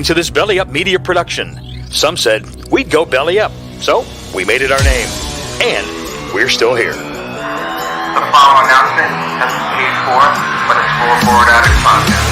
To this Belly Up Media production. Some said we'd go belly up, so we made it our name. And we're still here. The following announcement has been paid for by the Scoreboard Addicts podcast.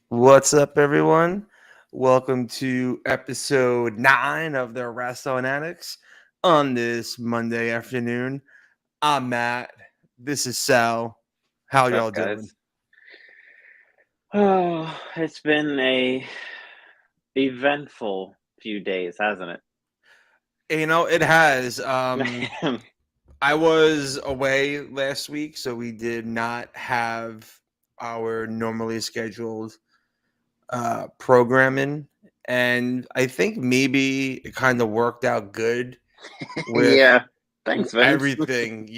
What's up, everyone? Welcome to episode 9 of the Rasslin Addicts on this Monday afternoon. I'm Matt. This is Sal. How y'all doing? Oh, it's been a eventful few days, hasn't it? You know, it has. I was away last week, so we did not have our normally scheduled programming, and I think maybe it kind of worked out good with thanks, Vince. everything.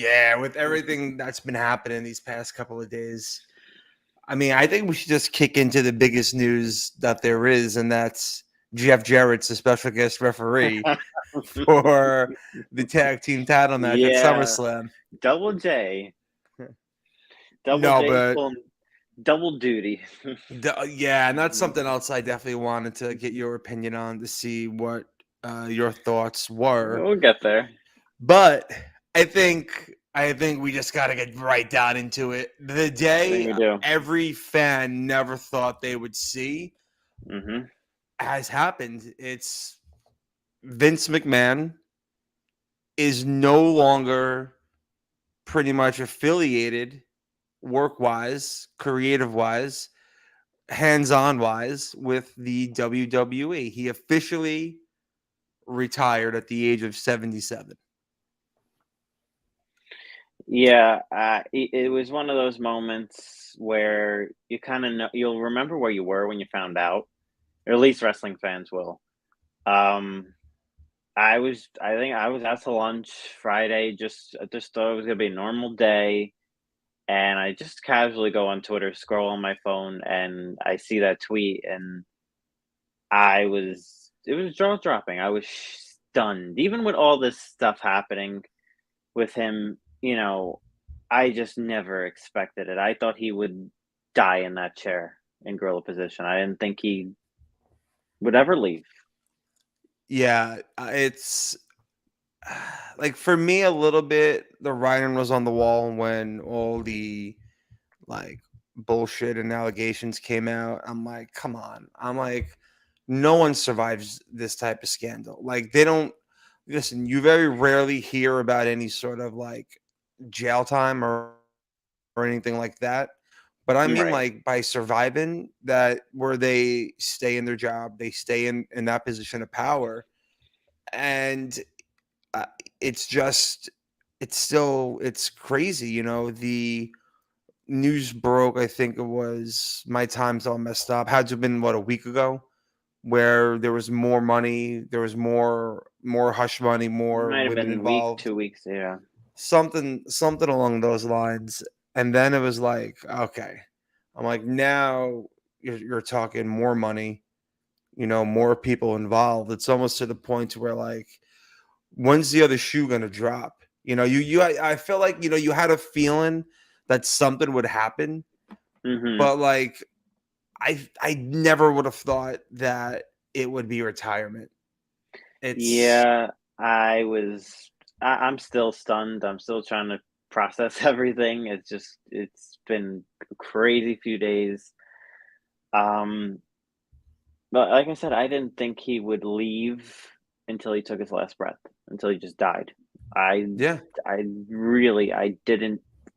With everything that's been happening these past couple of days. I mean, I think we should just kick into the biggest news that there is, and that's Jeff Jarrett's a special guest referee for the tag team title match at SummerSlam. Double J. Double duty. And that's something else I definitely wanted to get your opinion on, to see what your thoughts were. We'll get there. But I think we just got to get right down into it. The day every fan never thought they would see has happened. It's Vince McMahon is no longer pretty much affiliated work-wise, creative-wise, hands-on-wise with the WWE. He officially retired at the age of 77. Yeah, it was one of those moments where you kind of know, you'll remember where you were when you found out, or at least wrestling fans will. I think I was out to lunch Friday, just thought it was gonna be a normal day. And I just casually go on Twitter, scroll on my phone, and I see that tweet, and it was jaw-dropping. I was stunned. Even with all this stuff happening with him, you know, I just never expected it. I thought he would die in that chair in gorilla position. I didn't think he would ever leave. Yeah, it's like, for me, a little bit, the writing was on the wall when all the bullshit and allegations came out. I'm like, come on. I'm like, no one survives this type of scandal. Like, they don't listen. You very rarely hear about any sort of jail time or anything like that. But I mean, by surviving that, where they stay in their job, they stay in that position of power, and it's crazy. You know, the news broke, I think it was, my time's all messed up, had to have been a week ago, where there was more money, there was more hush money, more might have women been involved, 2 weeks, something along those lines. And then it was like, okay, I'm like, now you're talking more money, more people involved. It's almost to the point where when's the other shoe gonna drop? I feel like you had a feeling that something would happen, but I never would have thought that it would be retirement. I'm still stunned. I'm still trying to process everything. It's been a crazy few days. But like I said, I didn't think he would leave until he took his last breath, until he just died. I didn't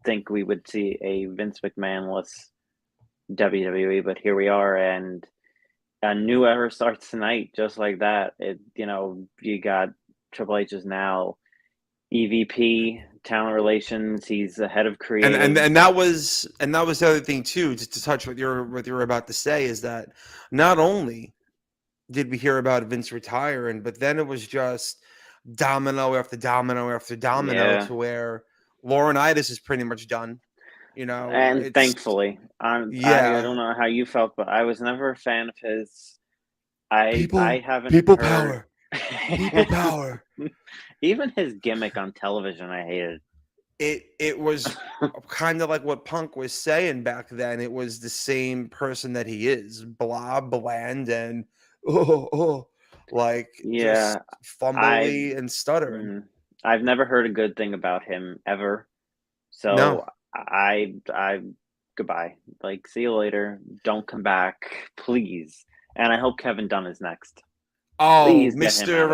think we would see a Vince McMahon-less WWE, but here we are, and a new era starts tonight, just like that. You got Triple H is now EVP, talent relations. He's the head of creative. And that was the other thing too, just to touch what you're about to say, is that not only did we hear about Vince retiring, but then it was just domino after domino after domino Yeah. to where Laurinaitis is pretty much done. You know, And it's thankfully, I yeah, don't know how you felt, but I was never a fan of his. I haven't people heard power, people power. even his gimmick on television. I hated. It was kind of like what Punk was saying back then. It was the same person that he is, blah, bland, and like just Yeah, I fumbly and stuttering. I've never heard a good thing about him ever. No. So I goodbye. Like, see you later. Don't come back, please. And I hope Kevin Dunn is next. Oh, Please get him out Mr. of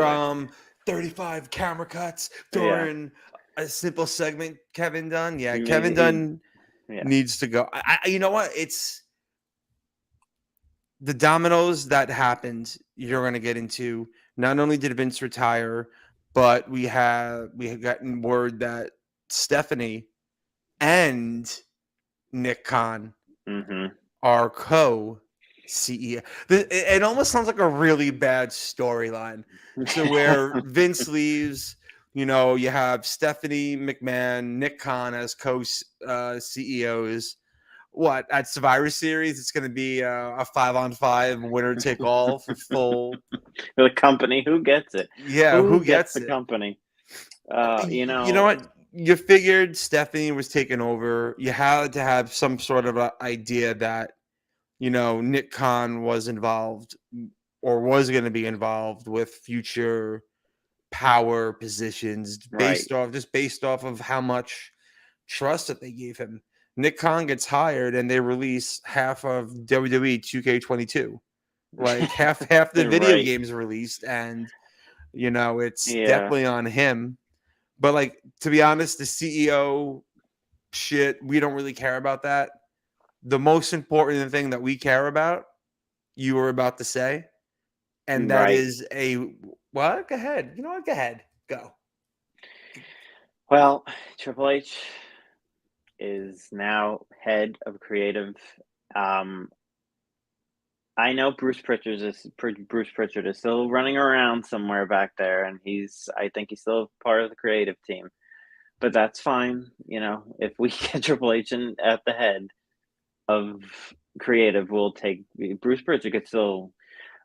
there. 35 camera cuts Yeah. during a simple segment, Kevin Dunn. Yeah, Kevin He- Dunn yeah. needs to go. You know what? It's the dominoes that happened. You're going to get into. Not only did Vince retire, but we had gotten word that Stephanie and Nick Khan Mhm. are co-CEO. It almost sounds like a really bad storyline. To where Vince leaves, you know, you have Stephanie McMahon, Nick Khan as co-CEOs. What, at Survivor Series? It's going to be a 5-on-5 winner take all for full. The company, who gets it? Yeah, Who who gets gets the it? company? You You know know, what? You figured Stephanie was taking over. You had to have some sort of a idea that, you know, Nick Khan was involved or was going to be involved with future power positions right. based off of how much trust that they gave him. Nick Khan gets hired and they release half of WWE 2K22. Like half the video Right. games released, and you know, it's Yeah. definitely on him. But like, to be honest, the CEO shit, we don't really care about that. The most important thing that we care about, you were about to say, and that Right. is a what? Go ahead. You know what? Go ahead. Go. Well, Triple H is now head of creative. Um, I know Bruce Pritchard is still running around somewhere back there, and I think he's still part of the creative team. But that's fine, you know. If we get Triple H at the head of creative, we'll take Bruce Pritchard could still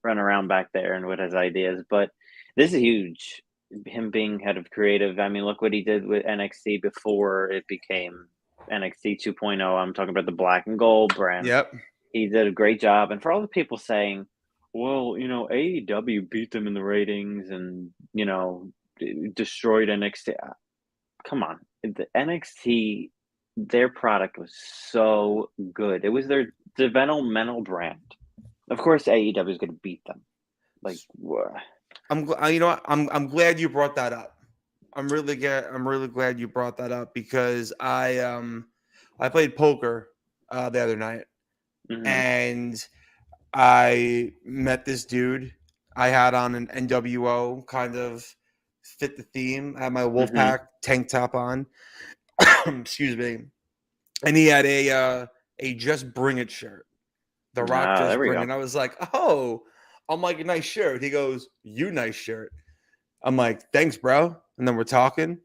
run around back there and with his ideas. But this is huge. Him being head of creative. I mean, look what he did with NXT before it became NXT 2.0. I'm talking about the black and gold brand. Yep. He did a great job. And for all the people saying, well, you know, AEW beat them in the ratings and, you know, destroyed NXT. Come on. The NXT, their product was so good. It was their developmental brand. Of course, AEW is going to beat them. Like, You know what? I'm glad you brought that up. I'm really glad you brought that up because I played poker the other night, and I met this dude. I had on an NWO kind of fit the theme. I had my Wolfpack tank top on. Excuse me. And he had a Just Bring It shirt. The Rock there Just we Bring go. It. I was like, oh, I'm like, a nice shirt. He goes, you nice shirt. I'm like, thanks, bro. And then we're talking,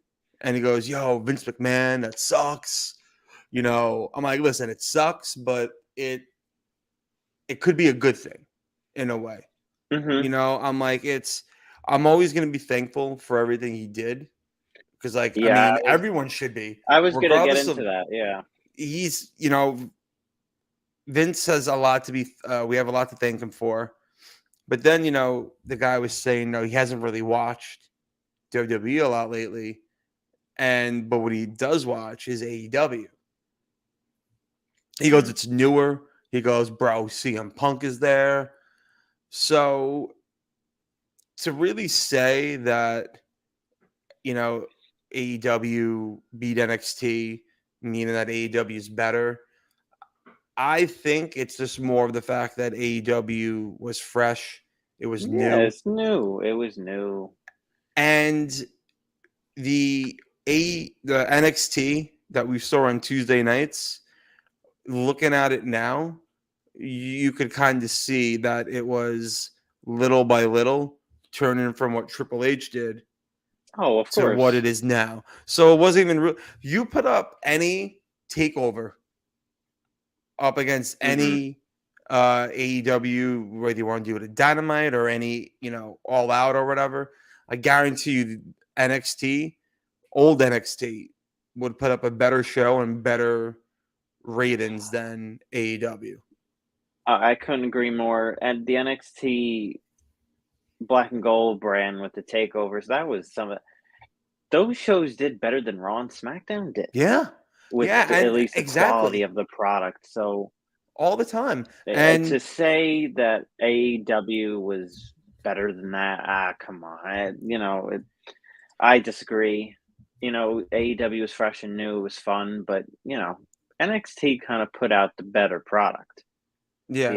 and he goes, yo, Vince McMahon, that sucks. You know, I'm like, listen, it sucks, but it could be a good thing in a way. You know, I'm like, I'm always going to be thankful for everything he did because, like, I Yeah, mean, everyone should be, I was going to get regardless into of, that. Yeah. he's, you know, Vince has a lot to be, we have a lot to thank him for. But then, you know, the guy was saying, no, he hasn't really watched WWE a lot lately. But what he does watch is AEW. He goes, it's newer. He goes, bro, CM Punk is there. So to really say that, you know, AEW beat NXT, meaning that AEW is better, I think it's just more of the fact that AEW was fresh. It was Yeah, new. it's new. It was new. And the the NXT that we saw on Tuesday nights, looking at it now, you could kind of see that it was little by little turning from what Triple H did Oh, of to what course. it is now. So it wasn't even real. You put up any takeover up against any AEW, whether you want to do it at Dynamite or any, All Out or whatever, I guarantee you NXT, old NXT, would put up a better show and better ratings than AEW. I couldn't agree more. And the NXT Black and Gold brand with the takeovers, that was those shows did better than Raw and SmackDown did Yeah. with Yeah, at and least the quality exactly. of the product. So All the time. to And say that AEW was better than that, come on. I disagree. AEW was fresh and new. It was fun, but NXT kind of put out the better product. yeah,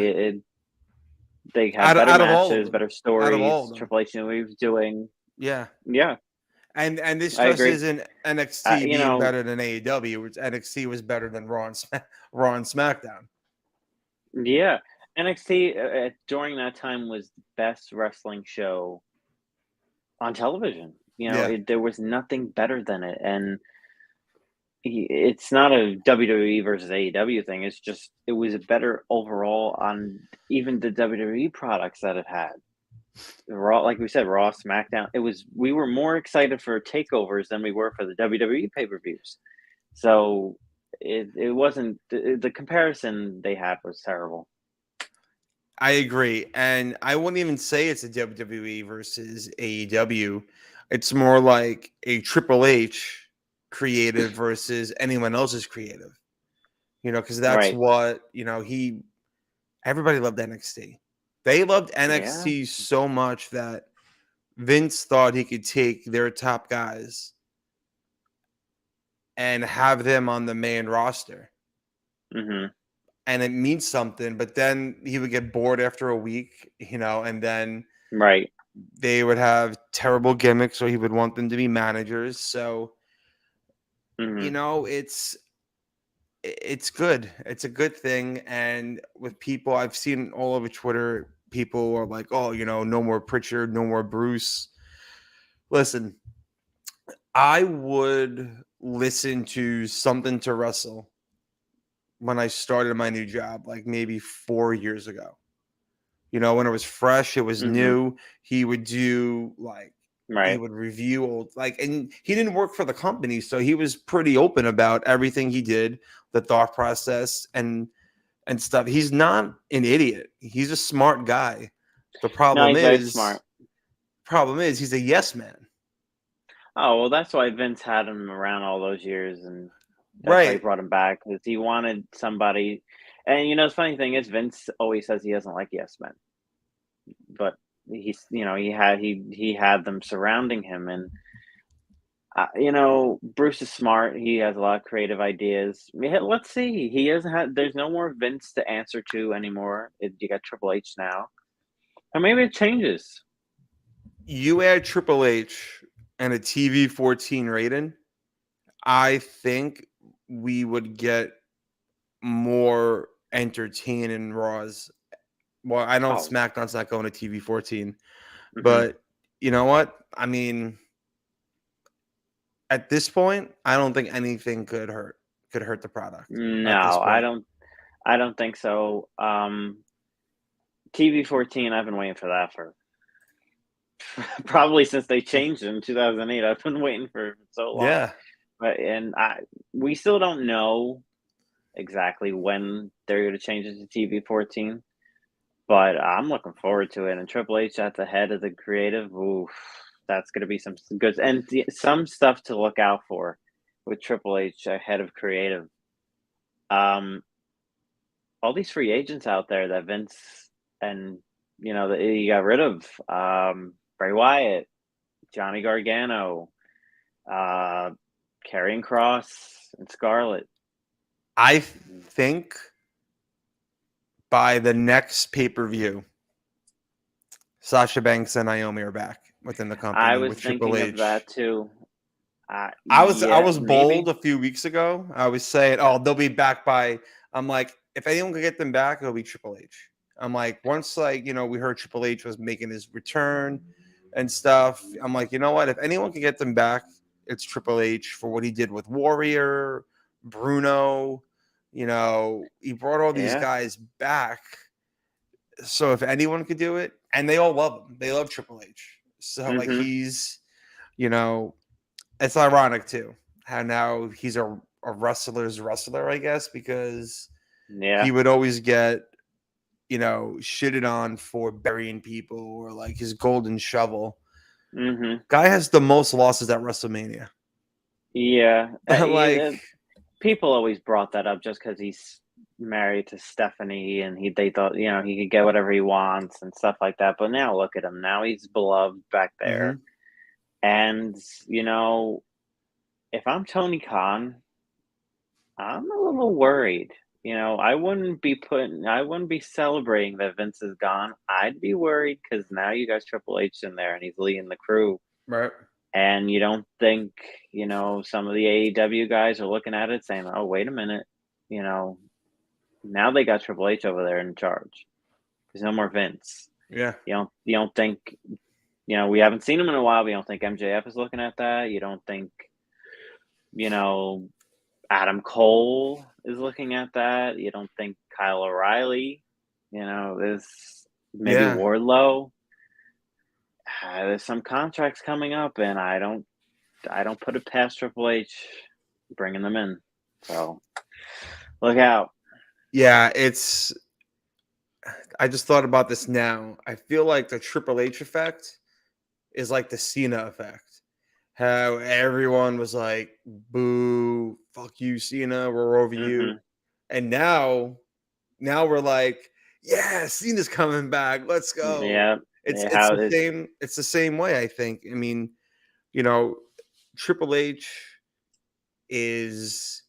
They had better out of all of matches, them. better Out of all of stories. them. Triple H knew what he was doing. Yeah. Yeah, And this I just agree. isn't NXT You being know, better than AEW. It's NXT was better than Raw and SmackDown. yeah, NXT during that time was the best wrestling show on television. Yeah. There was nothing better than it, and it's not a WWE versus AEW thing. It's just it was better overall on even the WWE products that it had. Raw, like we said, Raw, SmackDown. We were more excited for takeovers than we were for the WWE pay-per-views. So it wasn't the comparison they had was terrible. I agree. And I wouldn't even say it's a WWE versus AEW. It's more like a Triple H creative versus anyone else's creative. Because that's Right. what, everybody loved NXT. They loved Yeah. NXT so much that Vince thought he could take their top guys and have them on the main roster. Hmm. And it means something, but then he would get bored after a week, and then Right. they would have terrible gimmicks or he would want them to be managers. So, Hmm. it's good. It's a good thing. And with people I've seen all over Twitter, people are like, oh, no more Pritchard, no more Bruce. Listen, I would listen to Something to Wrestle when I started my new job, like maybe 4 years ago. When it was fresh, it was Hmm. new. He would do he Right. would review old and he didn't work for the company, so he was pretty open about everything he did, the thought process and stuff. He's not an idiot. He's a smart guy. The No, problem he's very is, smart. he's a yes man. Oh well, that's why Vince had him around all those years, and that's why he Right. brought him back because he wanted somebody. And the funny thing is, Vince always says he doesn't like yes men, but he had them surrounding him, and Bruce is smart. He has a lot of creative ideas. Yeah, let's see. He hasn't had. There's no more Vince to answer to anymore. You got Triple H now, or maybe it changes. You add Triple H and a TV 14 rating, I think we would get more entertaining Raws. Well, I know Oh, SmackDown's not going to TV 14, hmm. but you know what? I mean, at this point, I don't think anything could hurt the product at this No, I point. don't. I don't think so. TV 14. I've been waiting for that for probably since they changed it in 2008. I've been waiting for so long, Yeah. but we still don't know exactly when they're going to change it to TV 14. But I'm looking forward to it. And Triple H at the head of the creative, oof, that's going to be some good and some stuff to look out for with Triple H ahead of creative. Um, all these free agents out there that Vince and that he got rid of, Bray Wyatt, Johnny Gargano, uh, Karrion Cross, and Scarlett. I think by the next pay-per-view, Sasha Banks and Naomi are back within the I company was with Triple thinking of H. that too. I was bold maybe. a few weeks ago. I was saying, "Oh, they'll be back by." I'm like, if anyone could get them back, it'll be Triple H. I'm like, once we heard Triple H was making his return and stuff. I'm like, you know what? If anyone can get them back, it's Triple H for what he did with Warrior, Bruno. He brought all these Yeah. guys back. So if anyone could do it, and they all love him, they love Triple H. So Mm-hmm. he's, it's ironic too how now he's a wrestler's wrestler, I guess, because Yeah. he would always get shitted on for burying people or like his golden shovel. Mm-hmm. Guy has the most losses at WrestleMania. Yeah. Like, People always brought that up just because he's married to Stephanie, and they thought he could get whatever he wants and stuff like that. But now look at him. Now he's beloved back there, mhm. and if I'm Tony Khan, I'm a little worried. I wouldn't be celebrating that Vince is gone. I'd be worried because now you got Triple H in there and he's leading the crew. Right. And you don't think, some of the AEW guys are looking at it saying, oh, wait a minute, now they got Triple H over there in charge. There's no more Vince. Yeah. You don't think, we haven't seen him in a while, but you don't think MJF is looking at that. You don't think, Adam Cole is looking at that. You don't think Kyle O'Reilly, is maybe Yeah. Wardlow. There's some contracts coming up, and I don't put it past Triple H bringing them in. So look out. Yeah, I just thought about this now. I feel like the Triple H effect is like the Cena effect. How everyone was like, boo, fuck you, Cena, we're over you. Mm-hmm. And now we're like, yeah, Cena's coming back. Let's go. Yeah. It's How the it, same, it's the same way, I think. I mean, Triple H has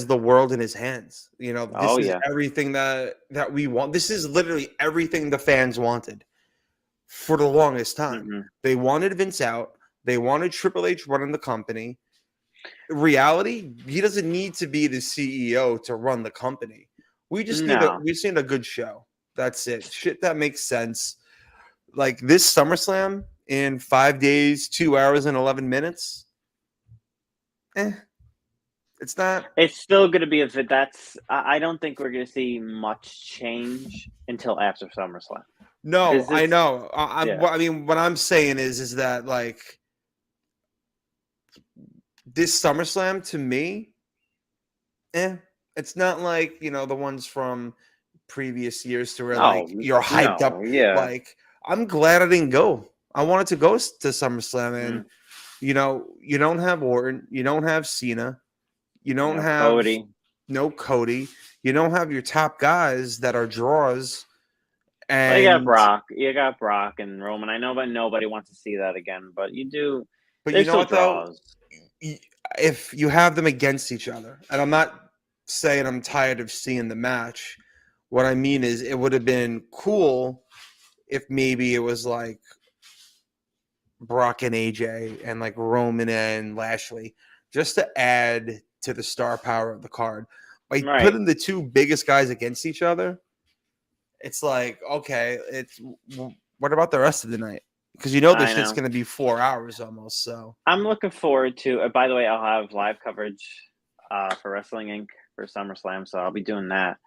the world in his hands. This oh is yeah. everything that we want. This is literally everything the fans wanted for the longest time. Mm-hmm. They wanted Vince out. They wanted Triple H running the company. Reality, he doesn't need to be the CEO to run the company. We just need No. a good show. That's it. Shit that makes sense. Like this SummerSlam in 5 days, 2 hours and 11 minutes. It's not. It's still going to be I don't think we're going to see much change until after SummerSlam. No, I know. Yeah. I mean, what I'm saying is that like this SummerSlam to me, it's not like the ones from previous years to where like you're hyped up. Yeah. Like I'm glad I didn't go. I wanted to go to SummerSlam, and you don't have Orton, you don't have Cena, you don't have Cody. No Cody, you don't have your top guys that are draws. And you got Brock and Roman. I know, but nobody wants to see that again. But you do. But you know what draws. though? If you have them against each other, and I'm not saying I'm tired of seeing the match. What I mean is, it would have been cool if maybe it was like Brock and AJ and like Roman and Lashley, just to add to the star power of the card. By putting the two biggest guys against each other, it's like, okay, what about the rest of the night? Because this shit's going to be 4 hours almost. So I'm looking forward to. By the way, I'll have live coverage for Wrestling Inc. for SummerSlam, so I'll be doing that.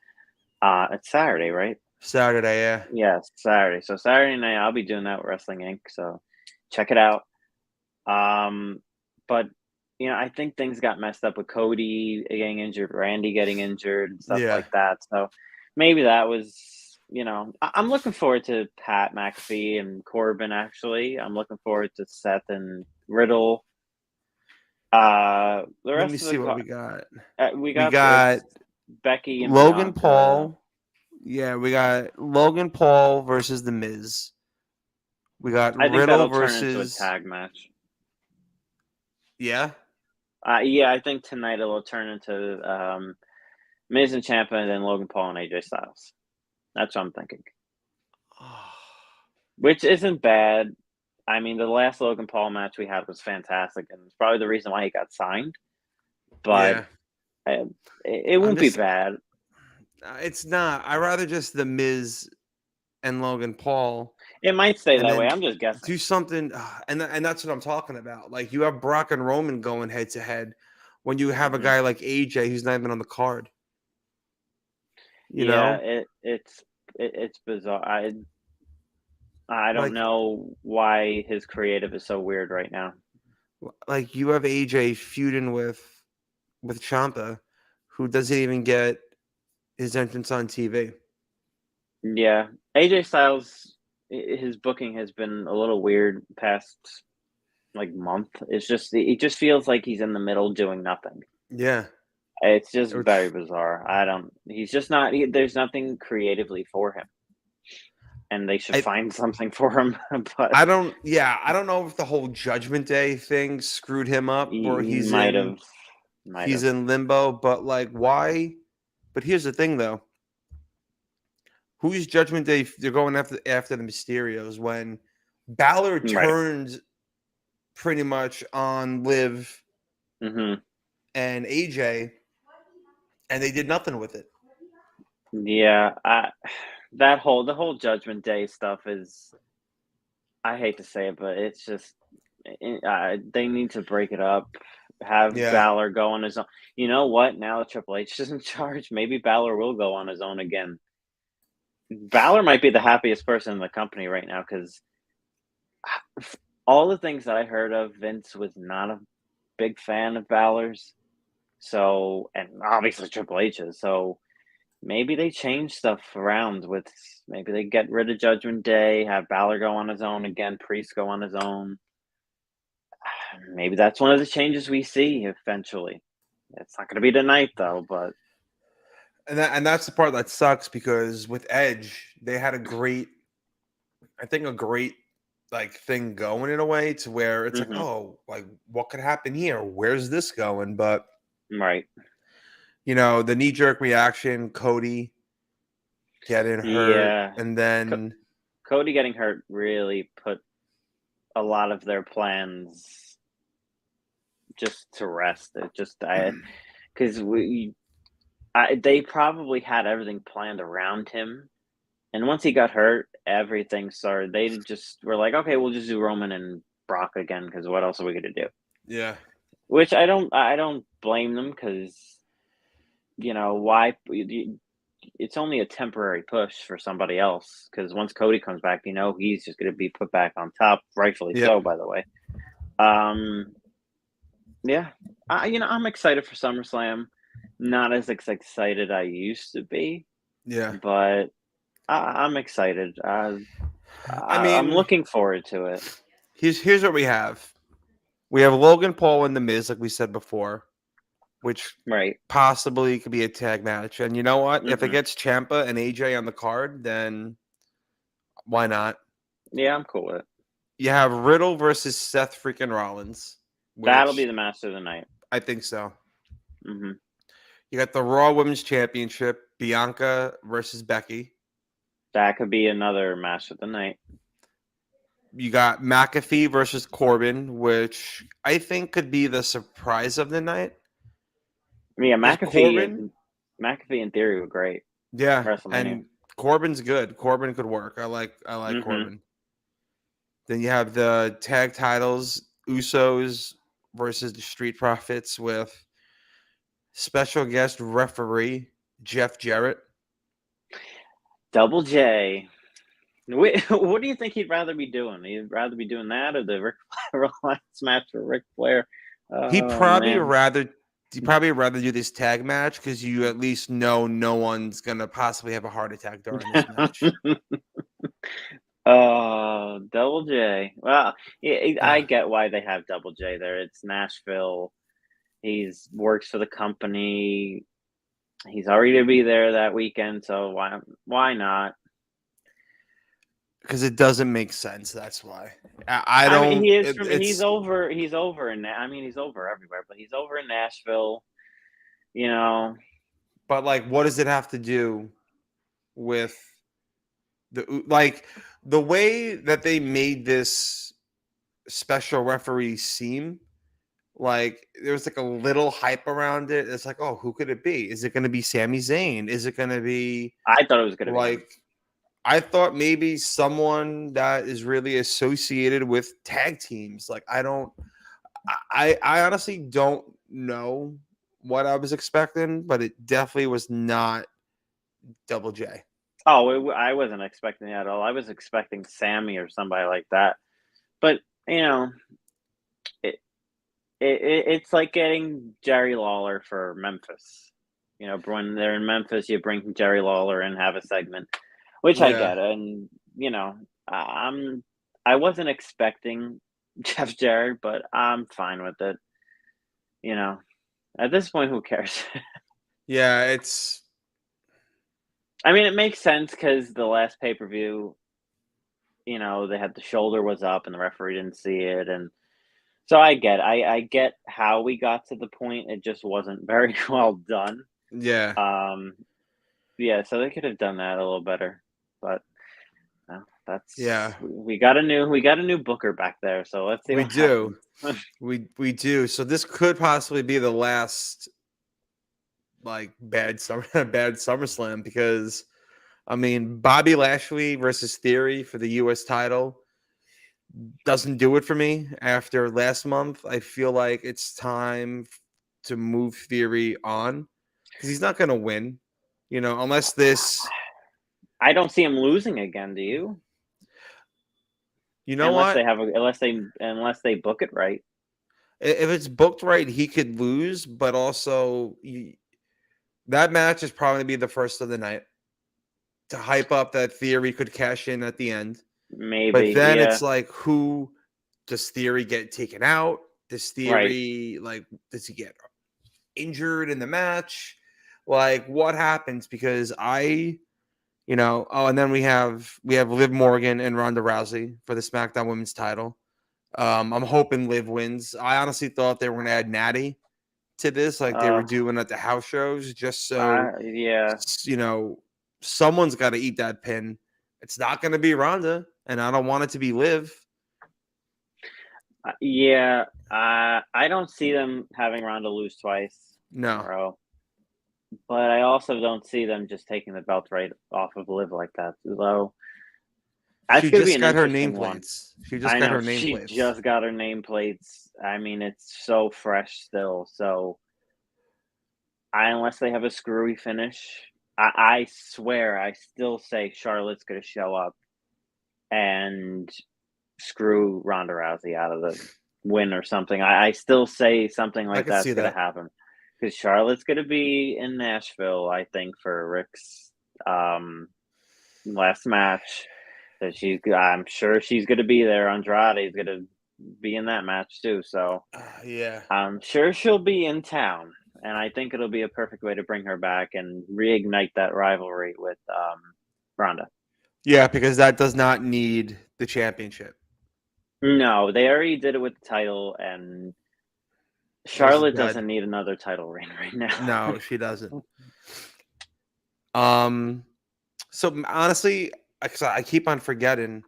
It's Saturday, right? Saturday, yeah. Yes, Saturday. So Saturday night, I'll be doing that with Wrestling Inc. So check it out. But I think things got messed up with Cody getting injured, Randy getting injured, and stuff like that. So maybe that was. I'm looking forward to Pat McAfee and Corbin, actually. I'm looking forward to Seth and Riddle. Let me see what we got. We got Becky and Logan Bianca. Paul. Yeah, we got Logan Paul versus The Miz. We got Riddle versus. Turn into a tag match. Yeah? Yeah, I think tonight it'll turn into Miz and Ciampa, and then Logan Paul and AJ Styles. That's what I'm thinking. Which isn't bad. I mean, the last Logan Paul match we had was fantastic, and it's probably the reason why he got signed. But Yeah, it I'm won't be just. bad. It's not. I rather just the Miz and Logan Paul, It might stay and that way. then I'm just guessing. do something. And that's what I'm talking about. Like you have Brock and Roman going head to head, when you have a Mhm. guy like AJ who's not even on the card. You Yeah, know, it's bizarre. I don't like know why his creative is so weird right now. like you have AJ feuding with Ciampa, who doesn't even get his entrance on TV. Yeah, AJ Styles, his booking has been a little weird past like month. It's just it just feels like he's in the middle doing nothing. Yeah, It's just very which bizarre. I don't. He's just not. There's nothing creatively for him, and they should I find something for him. But I don't. Yeah, I don't know if the whole Judgment Day thing screwed him up, or he might have, might he's have. in limbo. But like, why? But here's the thing, though. Who's Judgment Day? They're going after the Mysterios when Balor Right. turned pretty much on Liv Hmm. and AJ, and they did nothing with it. Yeah. The whole Judgment Day stuff is. I hate to say it, but it's just they need to break it up. Have Yeah, Balor go on his own. You know what? Now that Triple H is in charge, maybe Balor will go on his own again. Balor might be the happiest person in the company right now because all the things that I heard of, Vince was not a big fan of Balor's. So, and obviously Triple H's. So maybe they change stuff around with maybe they get rid of Judgment Day, have Balor go on his own again, Priest go on his own. Maybe that's one of the changes we see eventually. It's not going to be tonight though, but and that's the part that sucks because with Edge, they had a great like thing going in a way to where it's like, mhm, oh, like what could happen here? Where's this going? But right. the knee jerk reaction, Cody getting hurt, Yeah. and Co- then Cody getting hurt really put a lot of their plans just to rest. It just I because they probably had everything planned around him, and once he got hurt, everything started. They just were like, okay, we'll just do Roman and Brock again because what else are we gonna do? yeah, Which I don't blame them because why it's only a temporary push for somebody else because once Cody comes back, he's just going to be put back on top, rightfully yep, so, by the way. Um, yeah, I'm excited for SummerSlam. Not as excited I used to be, yeah. but I'm excited. I I'm mean, looking forward to it. here's what we have. We have Logan Paul and The Miz, like we said before, which Right. possibly could be a tag match. And you know what? If it Hmm. gets Champa and AJ on the card, then why not? Yeah, I'm cool with it. You have Riddle versus Seth freaking Rollins, That'll be which the match of the night. I think so. Hmm. You got the Raw Women's Championship, Bianca versus Becky. That could be another match of the night. You got McAfee versus Corbin, which I think could be the surprise of the night. Yeah, Because Corbin, McAfee in theory were great. yeah, WrestleMania. and Corbin's good. Corbin could work. I like Hmm. Corbin. Then you have the tag titles, Usos versus the Street Profits with special guest referee Jeff Jarrett. Double J. What do you think he'd rather be doing? He'd rather be doing that or the Ric Flair Alliance match for Ric Flair? He Oh probably man. rather he probably rather do this tag match because you at least know no one's gonna possibly have a heart attack during this match. Oh, Double J. Well, I Ugh. get why they have Double J there. It's Nashville. He's works for the company. He's already to be there that weekend, so why not? Because it doesn't make sense. That's why. I I mean, don't. he is It, from he's it's over he's over in I mean, he's over everywhere, but he's over in Nashville, you know. but like, what does it have to do with the way that they made this? special referees seem. Like there was like a little hype around it. It's like, oh, who could it be? Is it going to be Sami Zayn? Is it going to be I thought it was going to be him. like? I thought maybe someone that is really associated with tag teams. Like I don't. I honestly don't know what I was expecting, but it definitely was not Double J. Oh, I wasn't expecting it at all. I was expecting Sammy or somebody like that. But it's like getting Jerry Lawler for Memphis. When they're in Memphis, you bring Jerry Lawler and have a segment, which I Yeah. get. And I wasn't expecting Jeff Jarrett, but I'm fine with it. At this point, who cares? Yeah, it's I mean, it makes sense because the last pay-per-view, they had the shoulder was up and the referee didn't see it, and so I get how we got to the point. It just wasn't very well done. yeah. Yeah, so they could have done that a little better, but Yeah. we got a new booker back there, so let's see We what do. happens. We do. So this could possibly be the last like bad SummerSlam because I mean Bobby Lashley versus Theory for the US title doesn't do it for me after last month. I feel like it's time to move Theory on because he's not going to win, unless this. I don't see him losing again. Do you? You know Unless what? they have unless they book it right. If it's booked right, he could lose, but also that match is probably be the first of the night to hype up that Theory could cash in at the end. Maybe, But then yeah. it's like, who does Theory get taken out? Does Theory does he get injured in the match? Like, what happens? Because and then we have Liv Morgan and Ronda Rousey for the SmackDown Women's title. I'm hoping Liv wins. I honestly thought they were going to add Natty to this, like they were doing at the house shows, just so yeah. Someone's got to eat that pin. It's not going to be Ronda, and I don't want it to be Liv. Yeah, I don't see them having Ronda lose twice in a No, row. But I also don't see them just taking the belt right off of Liv like that. Though that's she going to be just an got her interesting one. nameplates. She just I got know her she nameplates. just got her nameplates. I mean, it's so fresh still. So unless they have a screwy finish, I swear I still say Charlotte's going to show up and screw Ronda Rousey out of the win or something. I still say something I like could that's see going to that. happen because Charlotte's going to be in Nashville, I think, for Rick's last match. So I'm sure she's going to be there. Andrade's going to be in that match too. So Yeah. I'm sure she'll be in town. And I think it'll be a perfect way to bring her back and reignite that rivalry with Ronda. Yeah, because that does not need the championship. No, they already did it with the title, and Charlotte doesn't need another title reign right now. No, she doesn't. So honestly, I keep on forgetting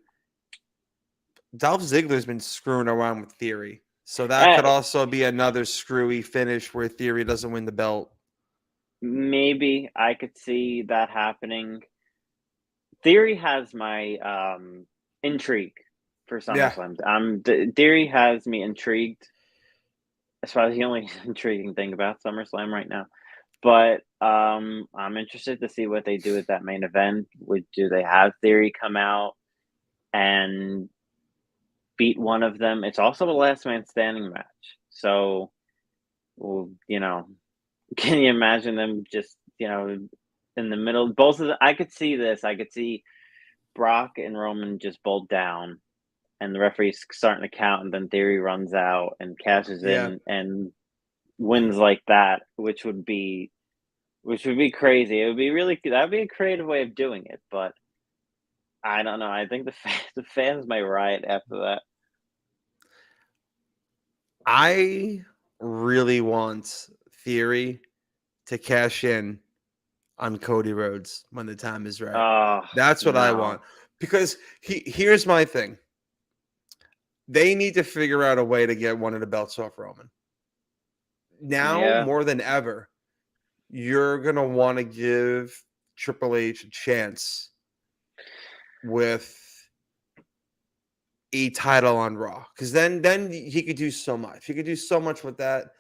Dolph Ziggler's been screwing around with Theory. So that could also be another screwy finish where Theory doesn't win the belt. Maybe I could see that happening. Theory has my intrigue for SummerSlam. Yeah. Theory has me intrigued. That's probably the only intriguing thing about SummerSlam right now. But I'm interested to see what they do with that main event. Do they have Theory come out and beat one of them? It's also a last man standing match. So, can you imagine them just, in the middle? Both of them, I could see this. I could see Brock and Roman just bolt down and the referee's starting to count, and then Theory runs out and cashes in and wins like that, which would be crazy. It would be that'd be a creative way of doing it, but I don't know. I think the fans might riot after that. I really want Theory to cash in on Cody Rhodes when the time is right. That's what I want. Because here's my thing. they need to figure out a way to get one of the belts off Roman. Now Yeah. more than ever, you're gonna want to give Triple H a chance with a title on Raw, because then he could do so much. He could do so much with that.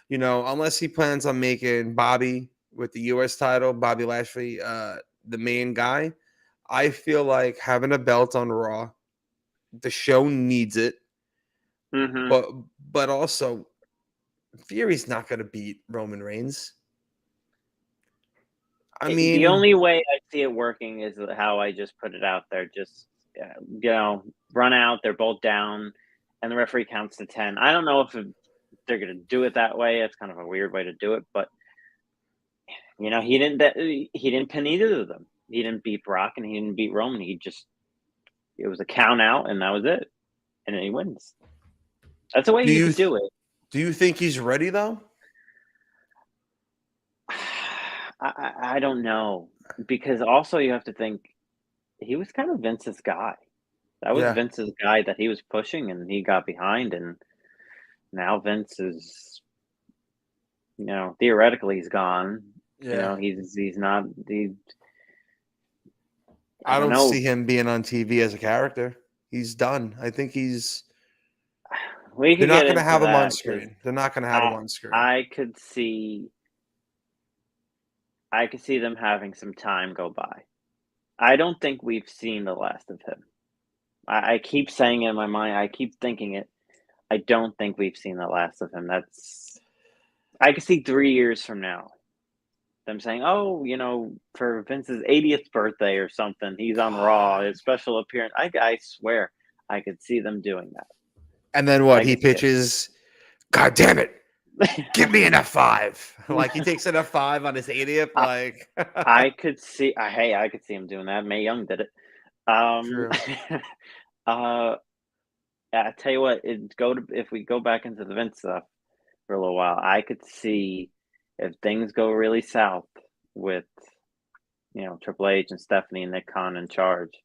Unless he plans on making Bobby with the U.S. title, Bobby Lashley, the main guy. I feel like having a belt on Raw, the show needs it, Mm-hmm. but also Fury's not going to beat Roman Reigns. I mean, the only way I see it working is how I just put it out there. Just run out. They're both down, and the referee counts to 10. I don't know if they're going to do it that way. It's kind of a weird way to do it, but he didn't pin either of them. He didn't beat Brock and he didn't beat Roman. It was a count out, and that was it. And then he wins. That's the way you could do it. Do you think he's ready though? I don't know, because also you have to think he was kind of Vince's guy. That was Yeah. Vince's guy that he was pushing, and he got behind, and now Vince is, theoretically he's gone. Yeah. He's not. I don't know. see him being on TV as a character. He's done. I think he's. They're not going to have him on screen. They're not going to have him on screen. I could see them having some time go by. I don't think we've seen the last of him. I keep saying it in my mind. I keep thinking it. I don't think we've seen the last of him. I could see 3 years from now them saying, "Oh, for Vince's 80th birthday or something, he's on Raw, his special appearance." I swear, I could see them doing that. And then what? He pitches, "God damn it, give me an F5." Like he takes an F5 on his 80th. Like I could see. I could see him doing that. Mae Young did it. True. I tell you what, if we go back into the Vince stuff for a little while, I could see if things go really south with Triple H and Stephanie and Nick Khan in charge,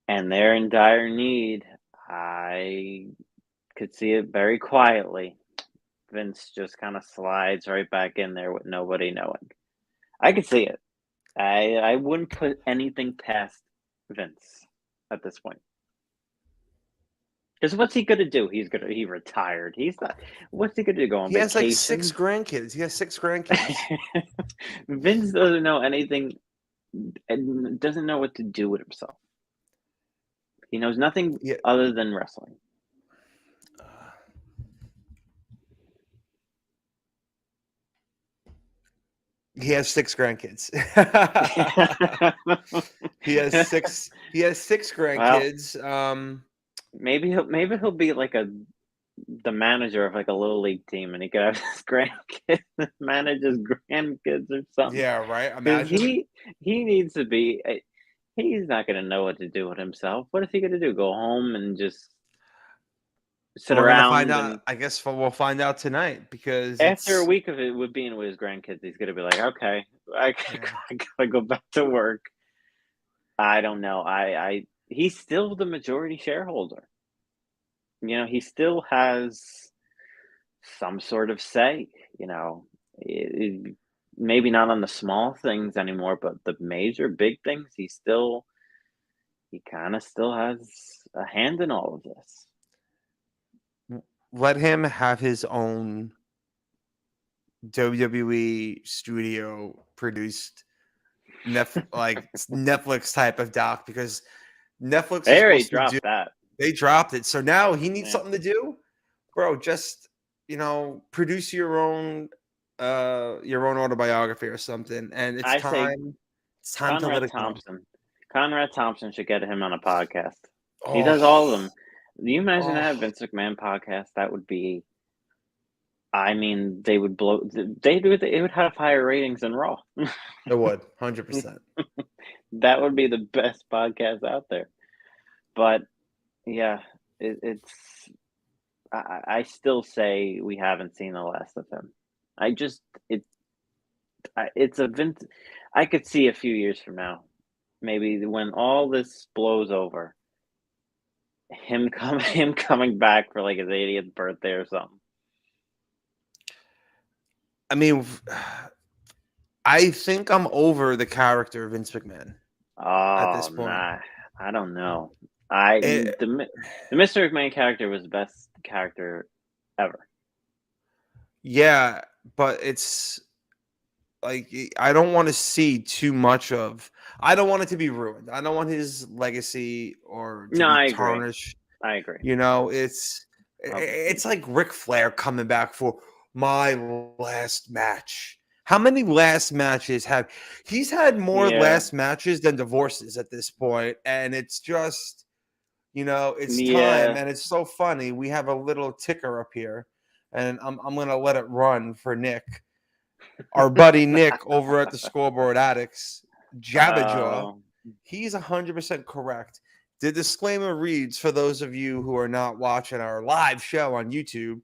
and they're in dire need. I could see it very quietly. Vince just kind of slides right back in there with nobody knowing. I could see it. I wouldn't put anything past Vince at this point. Because what's he gonna do? He retired. He's not. What's he gonna do? Go on vacation? He has like 6 grandkids. He has 6 grandkids. Vince doesn't know anything and doesn't know what to do with himself. He knows nothing other than wrestling. He has 6 grandkids. He has 6 grandkids. Well, maybe he'll be like the manager of like a little league team, and he could have his grandkids manage his grandkids or something. Yeah, right. Imagine he needs to be. He's not going to know what to do with himself. What is he going to do? Go home and just sit around? Find out. I guess we'll find out tonight, because after a week of it with being with his grandkids, he's going to be like, "Okay, I gotta go back to work." I don't know. He's still the majority shareholder. He still has some sort of say. Maybe not on the small things anymore, but the major big things, he kind of still has a hand in all of this. Let him have his own WWE studio produced Netflix type of doc, because Netflix they already dropped that. They dropped it, so now he needs something to do, bro. Just produce your own autobiography or something, and it's time to let it go. Conrad Thompson should get him on a podcast. He does all of them. Do you imagine that Vince McMahon podcast? That would be. I mean, they would blow. It would have higher ratings than Raw. It would, 100%. That would be the best podcast out there. But yeah, it's. I still say we haven't seen the last of him. It's a Vince. I could see a few years from now, maybe when all this blows over, him coming back for like his 80th birthday or something. I mean, I think I'm over the character of Vince McMahon at this Oh, point. nah, I don't know. It, The Mr. McMahon character was the best character ever. yeah, but it's like I don't want to see too much of. I don't want it to be ruined. I don't want his legacy or to No, be I agree. tarnished. I agree. You know, it's Um, it's like Ric Flair coming back for my last match. How many last matches have he's had more yeah, last matches than divorces at this point, and it's just it's time, yeah. and it's so funny. We have a little ticker up here, and I'm gonna let it run for Nick, our buddy Nick over at the Scoreboard Addicts, Jabberjaw. Oh, He's 100% correct. The disclaimer reads for those of you who are not watching our live show on YouTube.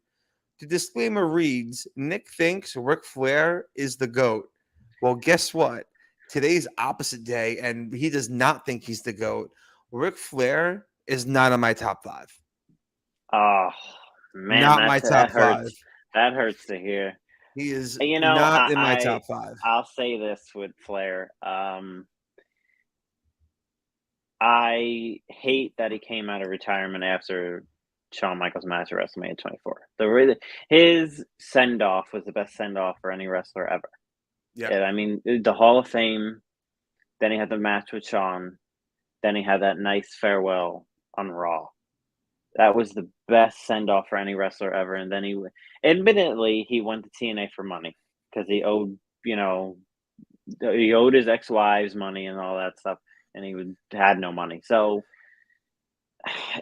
The disclaimer reads Nick thinks Ric Flair is the GOAT. Well, guess what? Today's opposite day, and he does not think he's the GOAT. Ric Flair is not in my top 5. oh, man, Not my that top 5. hurts. That hurts to hear. He is You know, not in my top 5. I'll say this with Flair. I hate that he came out of retirement after Shawn Michaels' match at WrestleMania 24. His send off was the best send off for any wrestler ever. Yeah. And I mean, the Hall of Fame. Then he had the match with Shawn. Then he had that nice farewell on Raw. That was the best send off for any wrestler ever. And then admittedly, he went to TNA for money because he owed his ex wives money and all that stuff, and he had no money. So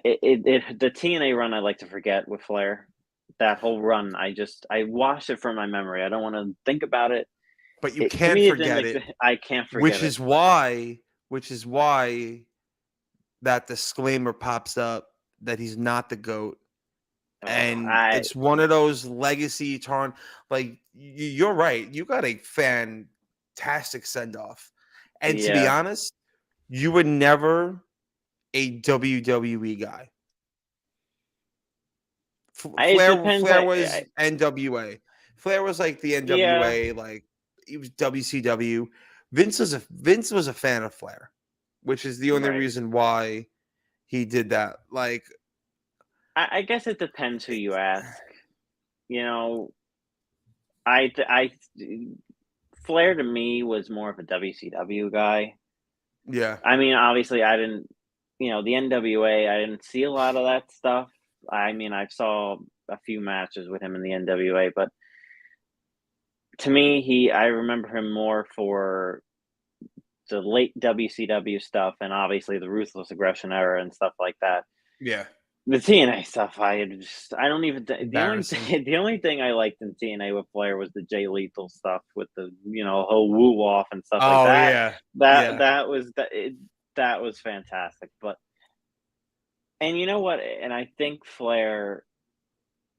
the TNA run I like to forget with Flair. That whole run, I washed it from my memory. I don't want to think about it. But you To can't me, it didn't forget make it, I can't forget which it. is why that disclaimer pops up that he's not the GOAT. And it's one of those legacy like you're right. You got a fantastic send off. And to be Yeah. honest, you were never a WWE guy. Flair was NWA. Flair was like the NWA, like he was WCW. Vince was a fan of Flair, which is the only Right. reason why he did that. Like I guess it depends who you ask. You know, Flair to me was more of a WCW guy. yeah. I mean, obviously, I didn't, the NWA, I didn't see a lot of that stuff. I mean, I saw a few matches with him in the NWA, but to me, I remember him more for the late WCW stuff and obviously the Ruthless Aggression era and stuff like that. Yeah. The TNA stuff, I don't even. Embarrassing. The only thing I liked in TNA with Flair was the Jay Lethal stuff with the whole woo off and stuff like that. Yeah. That was fantastic. But and you know what? And I think Flair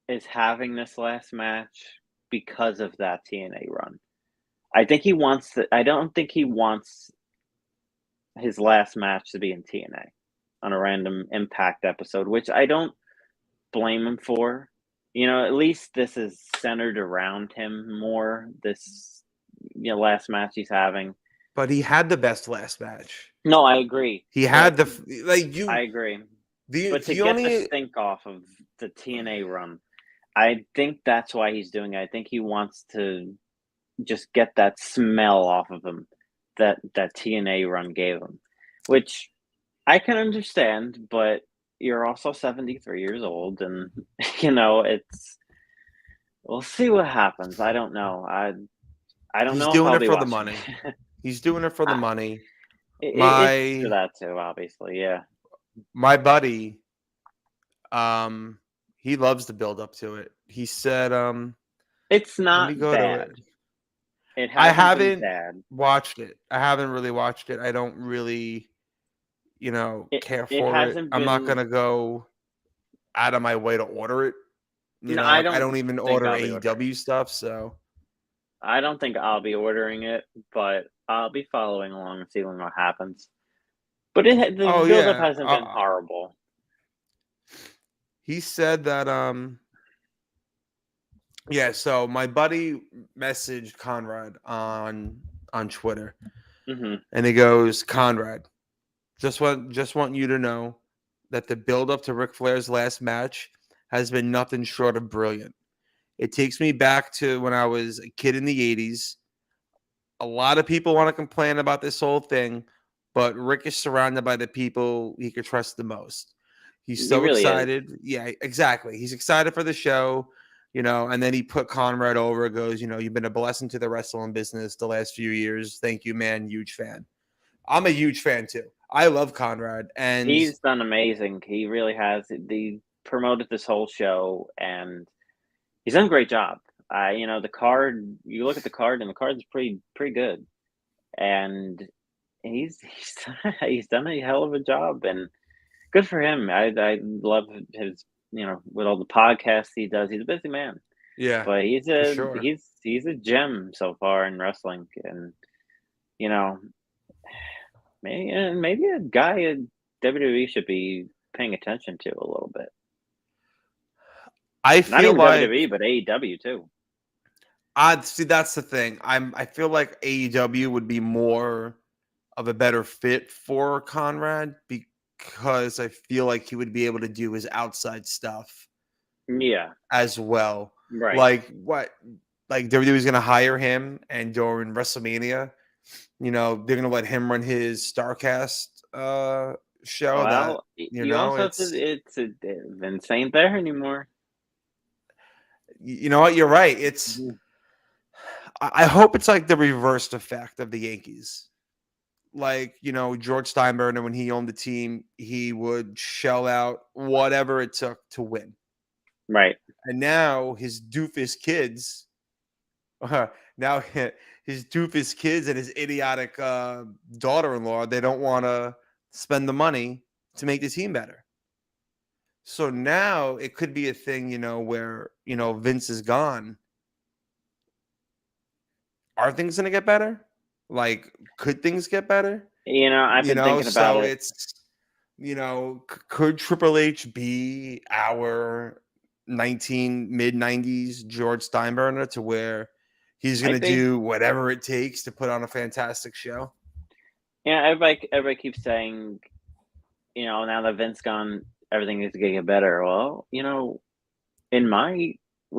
is having this last match because of that TNA run. I think he wants to. I don't think he wants his last match to be in TNA. On a random Impact episode, which I don't blame him for. At least this is centered around him more. This last match he's having. But he had the best last match. No, I agree. He had I agree. But to get the stink off of the TNA run, I think that's why he's doing it. I think he wants to just get that smell off of him that TNA run gave him, which I can understand, but you're also 73 years old, and we'll see what happens. I don't know. I don't know. He's doing if I'll it for the watching. money. He's doing it for the money. It's for that too, obviously. Yeah. My buddy, he loves to build up to it. He said, it's not bad. I haven't watched it. I haven't really watched it. I don't really care for it. I'm not gonna go out of my way to order it. I don't even order AEW stuff, so I don't think I'll be ordering it, but I'll be following along and seeing what happens. But the build-up hasn't been horrible. He said that yeah, so my buddy messaged Conrad on Twitter, Hmm. and he goes, Conrad, just want you to know that the build up to Ric Flair's last match has been nothing short of brilliant. It takes me back to when I was a kid in the 80s. A lot of people want to complain about this whole thing, but Rick is surrounded by the people he could trust the most. He's He so really is. excited. Yeah, exactly. He's excited for the show, and then he put Conrad over, goes, you've been a blessing to the wrestling business the last few years. Thank you, man. Huge fan. I'm a huge fan too. I love Conrad. And He's done amazing. He really has. He promoted this whole show, and he's done a great job. The card. You look at the card, and the card's pretty good. And he's he's done a hell of a job, and good for him. I love his. With all the podcasts he does, he's a busy man, yeah, but he's for a sure. he's a gem so far in wrestling, and you know maybe a guy at WWE should be paying attention to a little bit. I Not feel even like WWE, but AEW too. I see that's the thing. I feel like AEW would be more of a better fit for Conrad because I feel like he would be able to do his outside stuff Yeah, as well. right. Like what like WWE is gonna hire him and during WrestleMania, they're gonna let him run his Starcast show that, Well, you also have to. it's Vince ain't there anymore. you know what, you're right. Mhm. I hope it's like the reversed effect of the Yankees. Like, George Steinbrenner, when he owned the team, he would shell out whatever it took to win. Right. And now his doofus kids, now his doofus kids and his idiotic daughter-in-law, they don't want to spend the money to make the team better. So now it could be a thing, where, Vince is gone. Are things going to get better? Like, could things get better? I've been thinking about So it. it's, could Triple H be our mid 90s George Steinbrenner to where he's going to Might be. do whatever it takes to put on a fantastic show? Yeah, everybody keeps saying, now that Vince gone, everything needs to get better. Well, we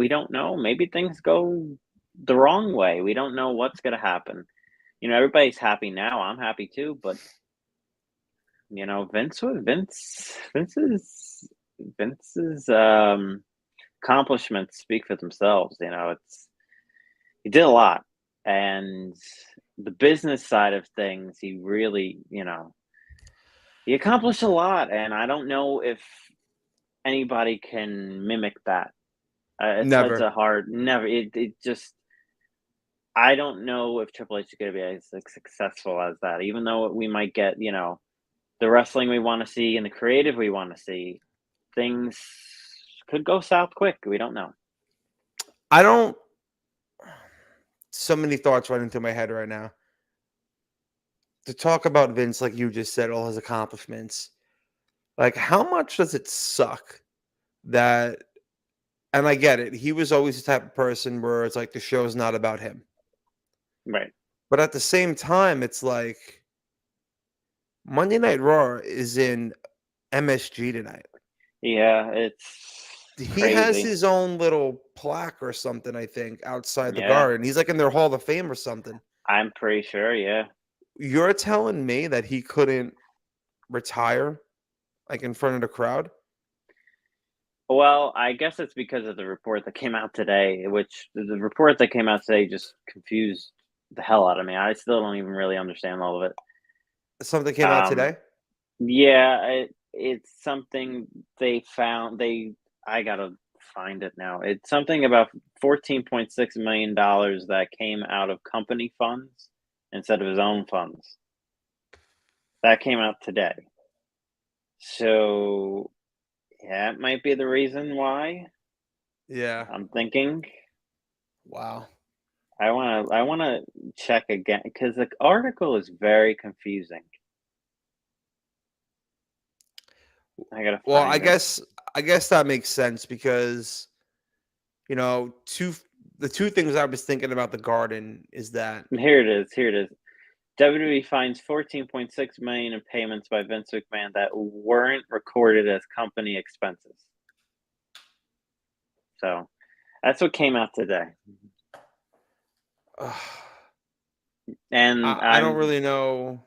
don't know. Maybe things go the wrong way. We don't know what's going to happen. Everybody's happy now. I'm happy too, but Vince's accomplishments speak for themselves. He did a lot, and the business side of things, he really, he accomplished a lot, and I don't know if anybody can mimic that. It's Never. a hard never. It just I don't know if Triple H is going to be as successful as that. Even though we might get the wrestling we want to see and the creative we want to see, things could go south quick. We don't know. I don't. So many thoughts running through my head right now. To talk about Vince, like you just said, all his accomplishments. Like, how much does it suck that? And I get it. He was always the type of person where it's like the show's not about him. Right. But at the same time, it's like Monday Night Raw is in MSG tonight. Yeah, it's He has crazy. his own little plaque or something, I think, outside the Yeah, garden. He's like in their Hall of Fame or something. I'm pretty sure. Yeah. You're telling me that he couldn't retire like in front of the crowd? Well, I guess it's because of the report that came out today, which the report that came out today just confused the hell out of me. I still don't even really understand all of it. Something came out Um, today? yeah, it's something they found. I gotta find it now. It's something about $14.6 million that came out of company funds instead of his own funds. That came out today. So yeah, it might be the reason why. Yeah. I'm thinking. Wow. I wanna check again because the article is very confusing. I gotta Well, I find it. guess I guess that makes sense because the two things I was thinking about the Garden is that Here it is. Here it is. WWE finds 14.6 million in payments by Vince McMahon that weren't recorded as company expenses. So that's what came out today. And I don't really know.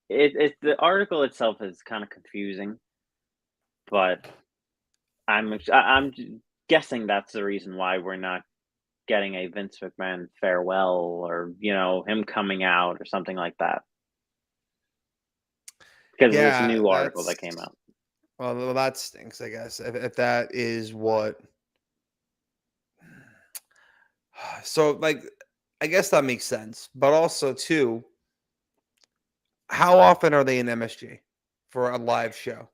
the article itself is kind of confusing, but I'm guessing that's the reason why we're not getting a Vince McMahon farewell or him coming out or something like that because of this Yeah, new article that came out. Well, that stinks, I guess. If that is what. So, like, I guess that makes sense. But also, too, how often are they in MSG for a live show?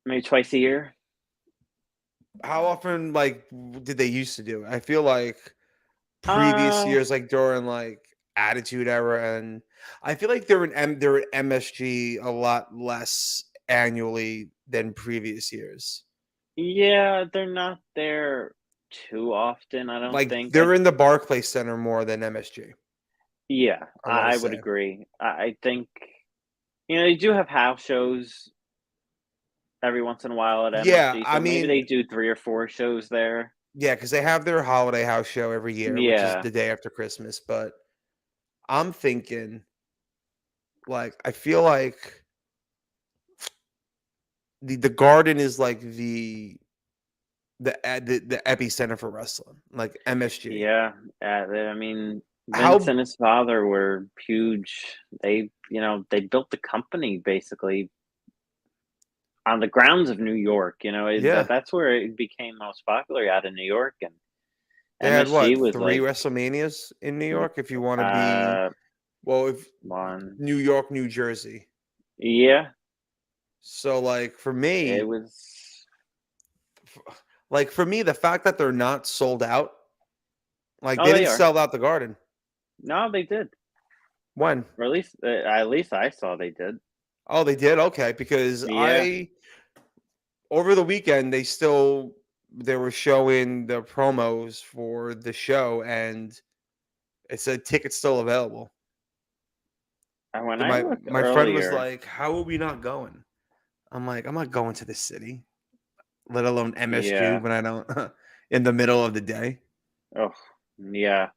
Maybe twice a year. How often, like, did they used to do it? I feel like previous years, like during like Attitude Era, and I feel like they're in MSG a lot less annually than previous years. Yeah, they're not there too often, I don't Like think. they're in the Barclays Center more than MSG. Yeah, I want I to would say. agree. I think they do have house shows every once in a while at Yeah, MSG, I so maybe they mean, do 3 or 4 shows there. yeah, because they have their holiday house show every year, which is Yeah. the day after Christmas. But I'm thinking, like, I feel like the Garden is like the epicenter for wrestling, like MSG. Yeah, I mean, Vince How and his father were huge. They built the company basically on the grounds of New York. Yeah, That's where it became most popular out of New York, and they had MSG what was 3 like, WrestleManias in New York. If you want to be uh, if one. New York, New Jersey. Yeah, So like it was. for me, the fact that they're not sold out, like Oh, they they didn't are. sell out the Garden. No, they did. When? Or at least I saw they did. Oh, they did. Okay, because Yeah. over the weekend they were showing the promos for the show, and it said tickets still available. And when And I my looked my friend was earlier, like, "How are we not going?" I'm like, "I'm not going to the city, let alone MSG yeah. when I don't in the middle of the day." Oh, yeah.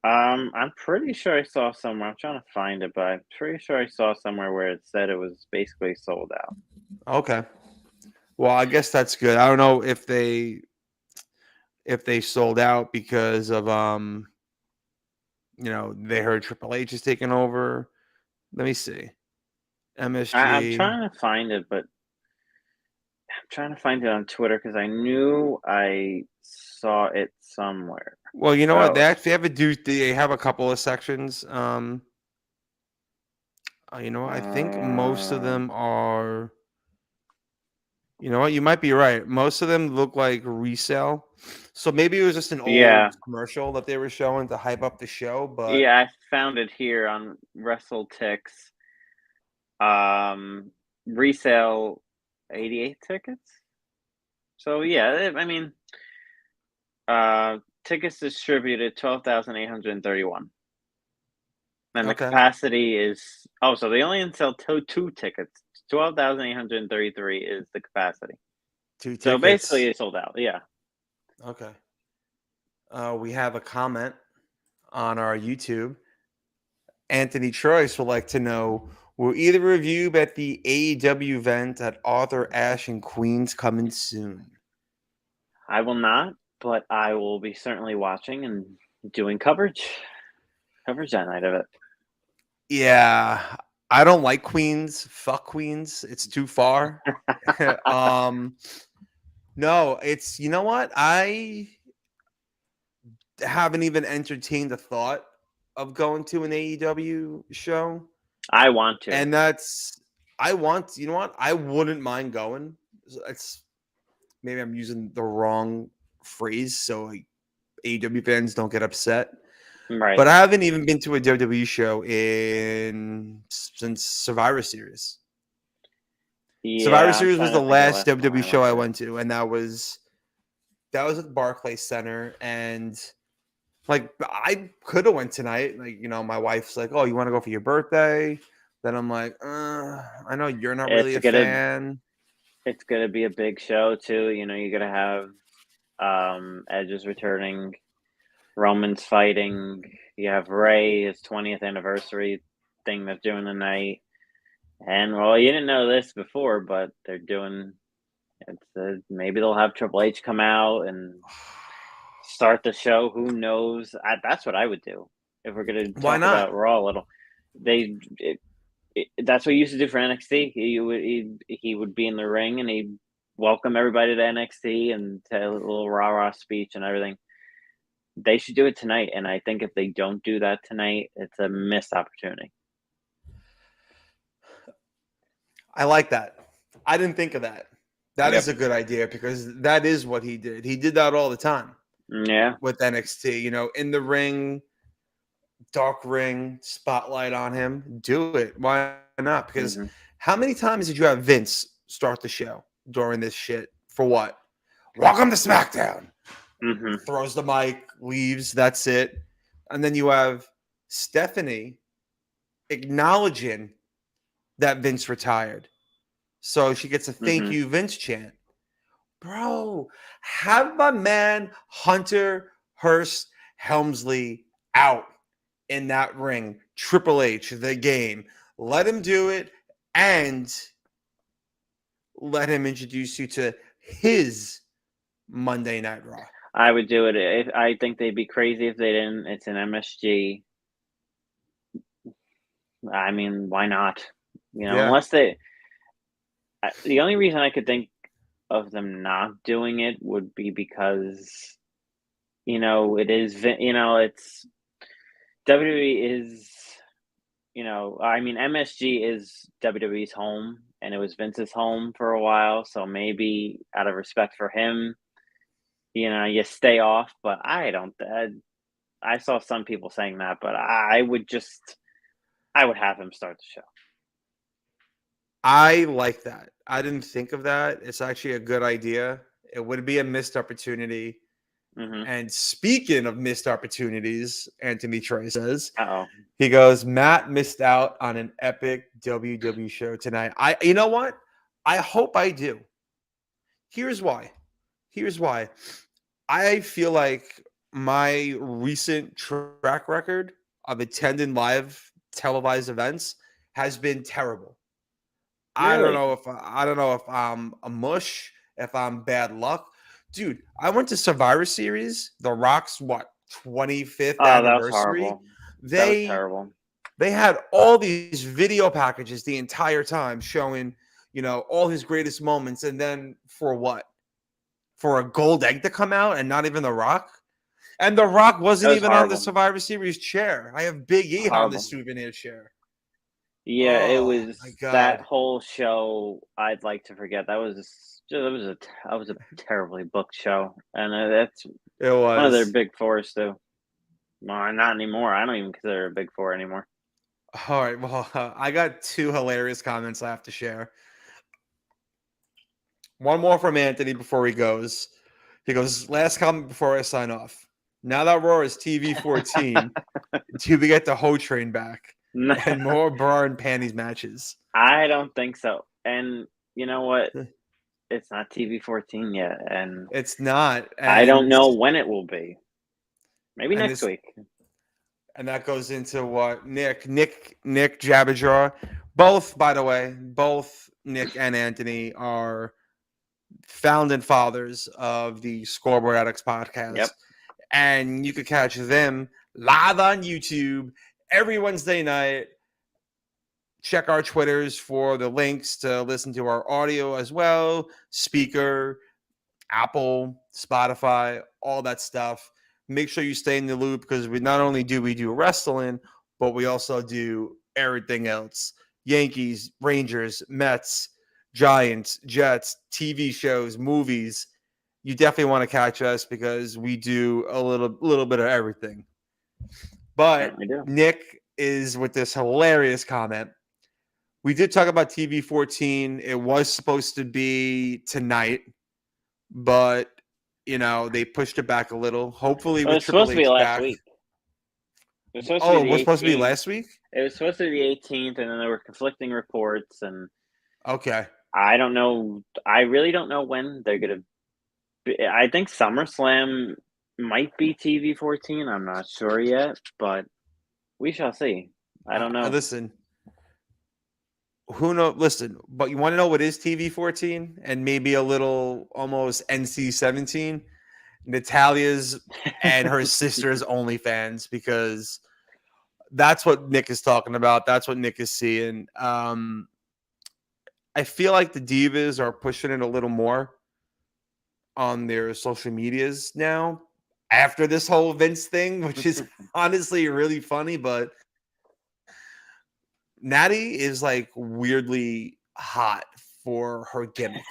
I'm pretty sure I saw somewhere. I'm trying to find it, but I'm pretty sure I saw somewhere where it said it was basically sold out. Okay. Well, I guess that's good. I don't know if they sold out because of they heard Triple H is taking over. Let me see. I'm MSG. trying to find it, but I'm trying to find it on Twitter because I knew I saw it somewhere. Well, you know what? They Oh, actually have they have a couple of sections. You know what? I think most of uh, them are. You know what? You might be right. Most of them look like resale. So maybe it was just an yeah, old commercial that they were showing to hype up the show. But yeah. I found it here on WrestleTix. Resale 88 tickets. So yeah, I mean, tickets distributed 12,831, and the okay, capacity is so they only sell two tickets. 12,833 is the capacity. 2 So basically, tickets. it's sold out. Yeah. Okay. We have a comment on our YouTube. Anthony Troyes would like to know: will either of you bet the AEW event at Arthur Ashe in Queens coming soon? I will not, but I will be certainly watching and doing coverage that night of it. Yeah, I don't like Queens. Fuck Queens. It's too far. No, it's you know what? I haven't even entertained the thought of going to an AEW show. I want to. And you know what? I wouldn't mind going. It's maybe I'm using the wrong phrase, so like AEW fans don't get upset. Right. But I haven't even been to a WWE show since Survivor Series. Survivor Yeah, I'm Series was trying the to think of the last last time WWE show I to. went to, and that was at Barclays Center, and like I could have went tonight. Like, my wife's like, "Oh, you want to go for your birthday?" Then I'm like, I know you're not really It's a gonna fan. it's gonna be a big show too. You're gonna have Edge is returning, Roman's fighting. You have Ray, his 20th anniversary thing they're doing tonight. And well, you didn't know this before, but they're doing. Maybe they'll have Triple H come out and start the show. Who knows? That's what I would do if we're going to Why talk not? about Raw a little. That's what he used to do for NXT. He would be in the ring and he'd welcome everybody to NXT and tell a little rah speech and everything. They should do it tonight, and I think if they don't do that tonight, it's a missed opportunity. I like that. I didn't think of that. That is Yep. a good idea because that is what he did. He did that all the time Yeah. with NXT. In the ring, dark ring, spotlight on him. Do it. Why not? Because hmm how many times did you have Vince start the show during this shit? For what? Welcome to SmackDown. hmm Throws the mic, leaves. That's it. And then you have Stephanie acknowledging that Vince retired. So she gets a thank hmm you, Vince chant. Bro, have my man Hunter Hearst Helmsley out in that ring. Triple H, the game. Let him do it and let him introduce you to his Monday Night Raw. I would do it. I think they'd be crazy if they didn't. It's an MSG. I mean, why not? Yeah. Unless the only reason I could think of them not doing it would be because, it is, it's WWE is, I mean, MSG is WWE's home and it was Vince's home for a while. So maybe out of respect for him, you stay off, but I saw some people saying that, but I would have him start the show. I like that. I didn't think of that. It's actually a good idea. It would be a missed opportunity. Mm-hmm. And speaking of missed opportunities, Anthony Trey says, Uh-oh. he goes, Matt missed out on an epic WWE show tonight. You know what? I hope I do. Here's why. I feel like my recent track record of attending live televised events has been terrible. I don't Really? know if I'm a mush, if I'm bad luck. Dude, I went to Survivor Series, The Rock's 25th Oh, that was anniversary. horrible. That was They terrible. they had all these video packages the entire time showing, all his greatest moments, and then for what? For a gold egg to come out and not even The Rock? And The Rock That wasn't was even on the horrible. Survivor Series chair. I have Big E on the Horrible. souvenir chair. Yeah, it Oh was my that God. whole show. I'd like to forget. That was a terribly booked show, and that's It one of their was. big fours too. Well, not anymore. I don't even consider it a big four anymore. All right. Well, I got two hilarious comments I have to share. One more from Anthony before he goes. He goes, last comment before I sign off. Now that Raw is TV 14, do we get the Ho Train back and more bra and panties matches? I don't think so. And you know what? It's not TV 14 yet, and It's not. I don't know when it will be. Maybe And next this week. and that goes into what Nick Jabberjaw. Both, by the way, both Nick and Anthony are founding fathers of the Scoreboard Addicts podcast. Yep. And you could catch them live on YouTube every Wednesday night. Check our Twitters for the links to listen to our audio as well. Speaker, Apple, Spotify, all that stuff. Make sure you stay in the loop because we not only do wrestling, but we also do everything else. Yankees, Rangers, Mets, Giants, Jets, TV shows, movies. You definitely want to catch us because we do a little bit of everything. But Certainly do. Nick is with this hilarious comment. We did talk about TV 14. It was supposed to be tonight, but they pushed it back a little. Hopefully, It with was supposed Triple to be H last back. week. It was supposed to Oh, be it the was supposed to be 18th. last week? It was supposed to be the 18th, and then there were conflicting reports, and Okay. I don't know. I really don't know when they're gonna. I think SummerSlam might be TV 14. I'm not sure yet, but we shall see. I don't know. Listen, who knows? Listen, but you want to know what is TV 14 and maybe a little almost NC 17? Natalia's and her sister's OnlyFans, because that's what Nick is talking about. That's what Nick is seeing. I feel like the divas are pushing it a little more on their social medias now after this whole Vince thing, which is honestly really funny. But Natty is like weirdly hot for her gimmick.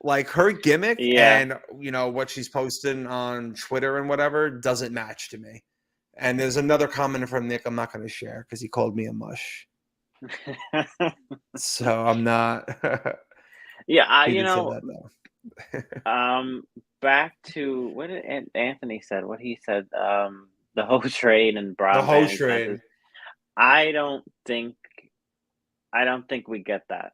Like her gimmick Yeah. and what she's posting on Twitter and whatever doesn't match to me. And there's another comment from Nick I'm not going to share because he called me a mush. So I'm not. Yeah, He did say that though. back to what did Anthony said. What he said. The whole trade and The broadband whole expenses. trade. I don't think we get that.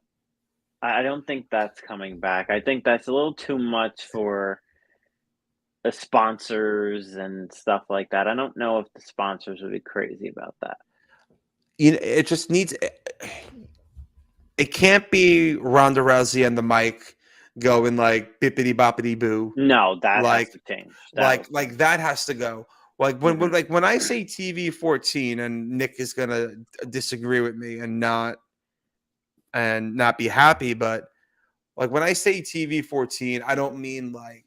I don't think that's coming back. I think that's a little too much for the sponsors and stuff like that. I don't know if the sponsors would be crazy about that. It just needs. It can't be Ronda Rousey and the mic going like bippity boppity boo. No, that Like- has to change. Like that has to go. Like when I say TV 14, and Nick is gonna disagree with me and not be happy, but like when I say TV 14, I don't mean like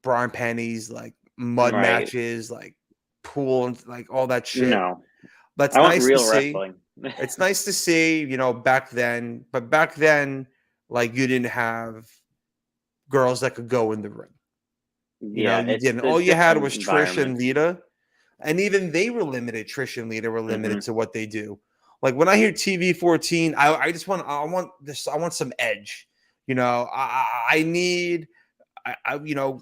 bra and panties, like mud Right. matches, like pool and like all that shit. No, That's I want nice real to see. wrestling. It's nice to see, back then. But back then, like you didn't have girls that could go in the ring. You it's didn't. a All you had different was Trish and environment. Lita, and even they were limited. Trish and Lita were limited Mm-hmm. to what they do. Like when I hear TV 14, I just want. I want some edge. I need.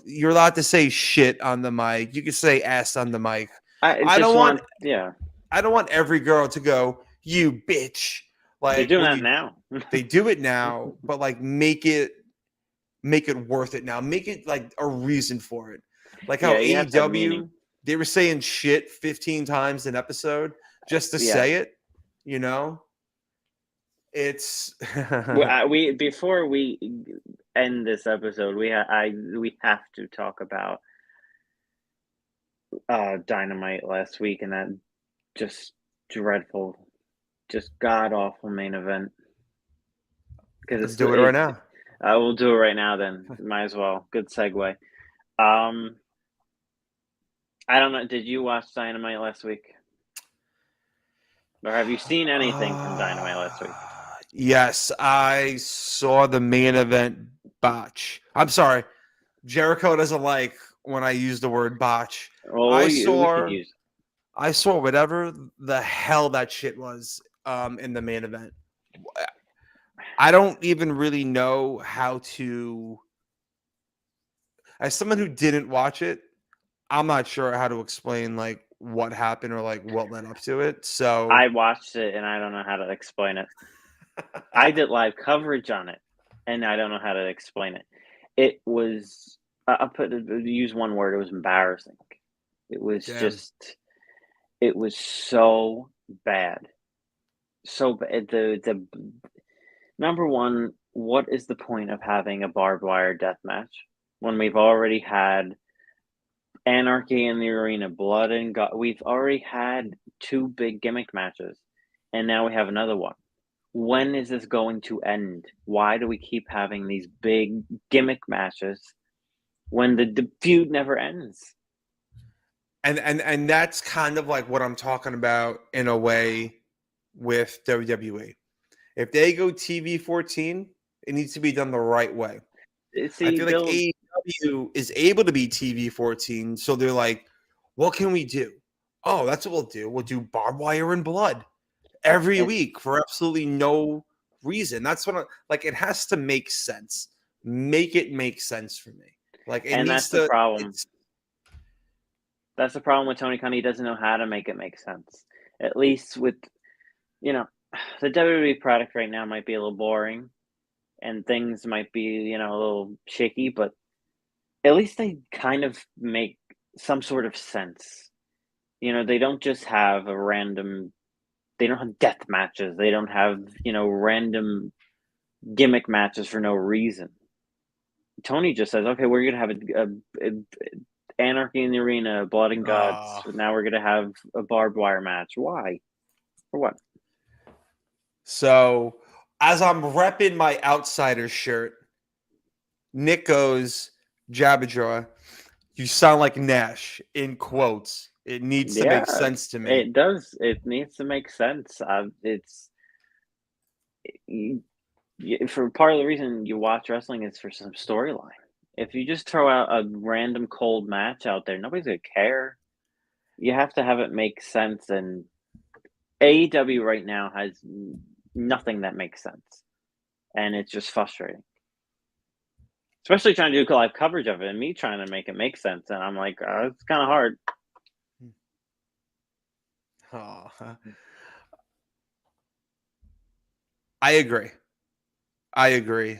You're allowed to say shit on the mic. You can say ass on the mic. I don't want. Yeah, I don't want every girl to go, you bitch. Like they're doing when that you- now. They do it now, but like make it worth it now. Make it like a reason for it. Like how Yeah, you have to have AEW, meaning. they were saying shit 15 times an episode just to Yeah. say it. It's We before we end this episode, we have to talk about Dynamite last week and that just dreadful, just god awful main event. Because let's do it right now. I will do it right now. Then might as well. Good segue. I don't know. Did you watch Dynamite last week, or have you seen anything from Dynamite last week? Yes, I saw the main event botch. I'm sorry. Jericho doesn't like when I use the word botch. Well, we could use. I saw whatever the hell that shit was in the main event. I don't even really know how to. As someone who didn't watch it, I'm not sure how to explain like what happened or like what led up to it. So I watched it and I don't know how to explain it. I did live coverage on it, and I don't know how to explain it. It was. I'll use one word. It was embarrassing. It was just. It was so bad. So bad. The number one. What is the point of having a barbed wire death match when we've already had anarchy in the arena, blood and God? We've already had 2 big gimmick matches, and now we have another one. When is this going to end? Why do we keep having these big gimmick matches when the feud never ends? And that's kind of like what I'm talking about in a way with WWE. If they go TV 14, it needs to be done the right way. See, I feel like AEW is able to be TV 14, so they're like, what can we do? Oh, that's what we'll do. We'll do barbed wire and blood. every And week for absolutely no reason. That's what it has to make sense. Make it make sense for me. Like it and needs that's the to. problem. It's That's the problem with Tony Khan. He doesn't know how to make it make sense. At least with, you know, the WWE product right now might be a little boring, and things might be, a little shaky, but at least they kind of make some sort of sense. They don't just have they don't have death matches. They don't have, random gimmick matches for no reason. Tony just says, okay, we're going to have Anarchy in the Arena, Blood and Guts. Now we're going to have a barbed wire match. Why? For what? so as I'm repping my outsider shirt, Nick goes, Jabberjaw, you sound like Nash in quotes. It needs to Yeah, make sense to me. it does. It needs to make sense. For part of the reason you watch wrestling is for some storyline. If you just throw out a random cold match out there, nobody's gonna care. You have to have it make sense, and AEW right now has nothing that makes sense, and it's just frustrating. Especially trying to do live coverage of it, and me trying to make it make sense, and I'm like, it's kind of hard. Oh, I agree. I agree.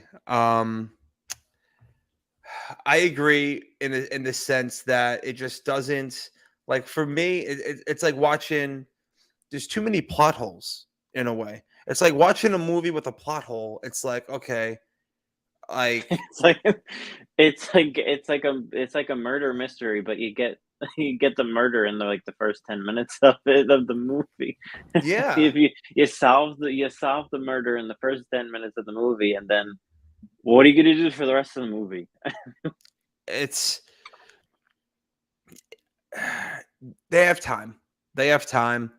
I agree in the sense that it just doesn't like for me. It's like watching. There's too many plot holes in a way. It's like watching a movie with a plot hole. It's like okay, like It's like it's like a murder mystery, but you get you get the murder in the first 10 minutes of the movie. yeah, If you solve the murder in the first 10 minutes of the movie, and then what are you gonna do for the rest of the movie? it's they have time. They have time,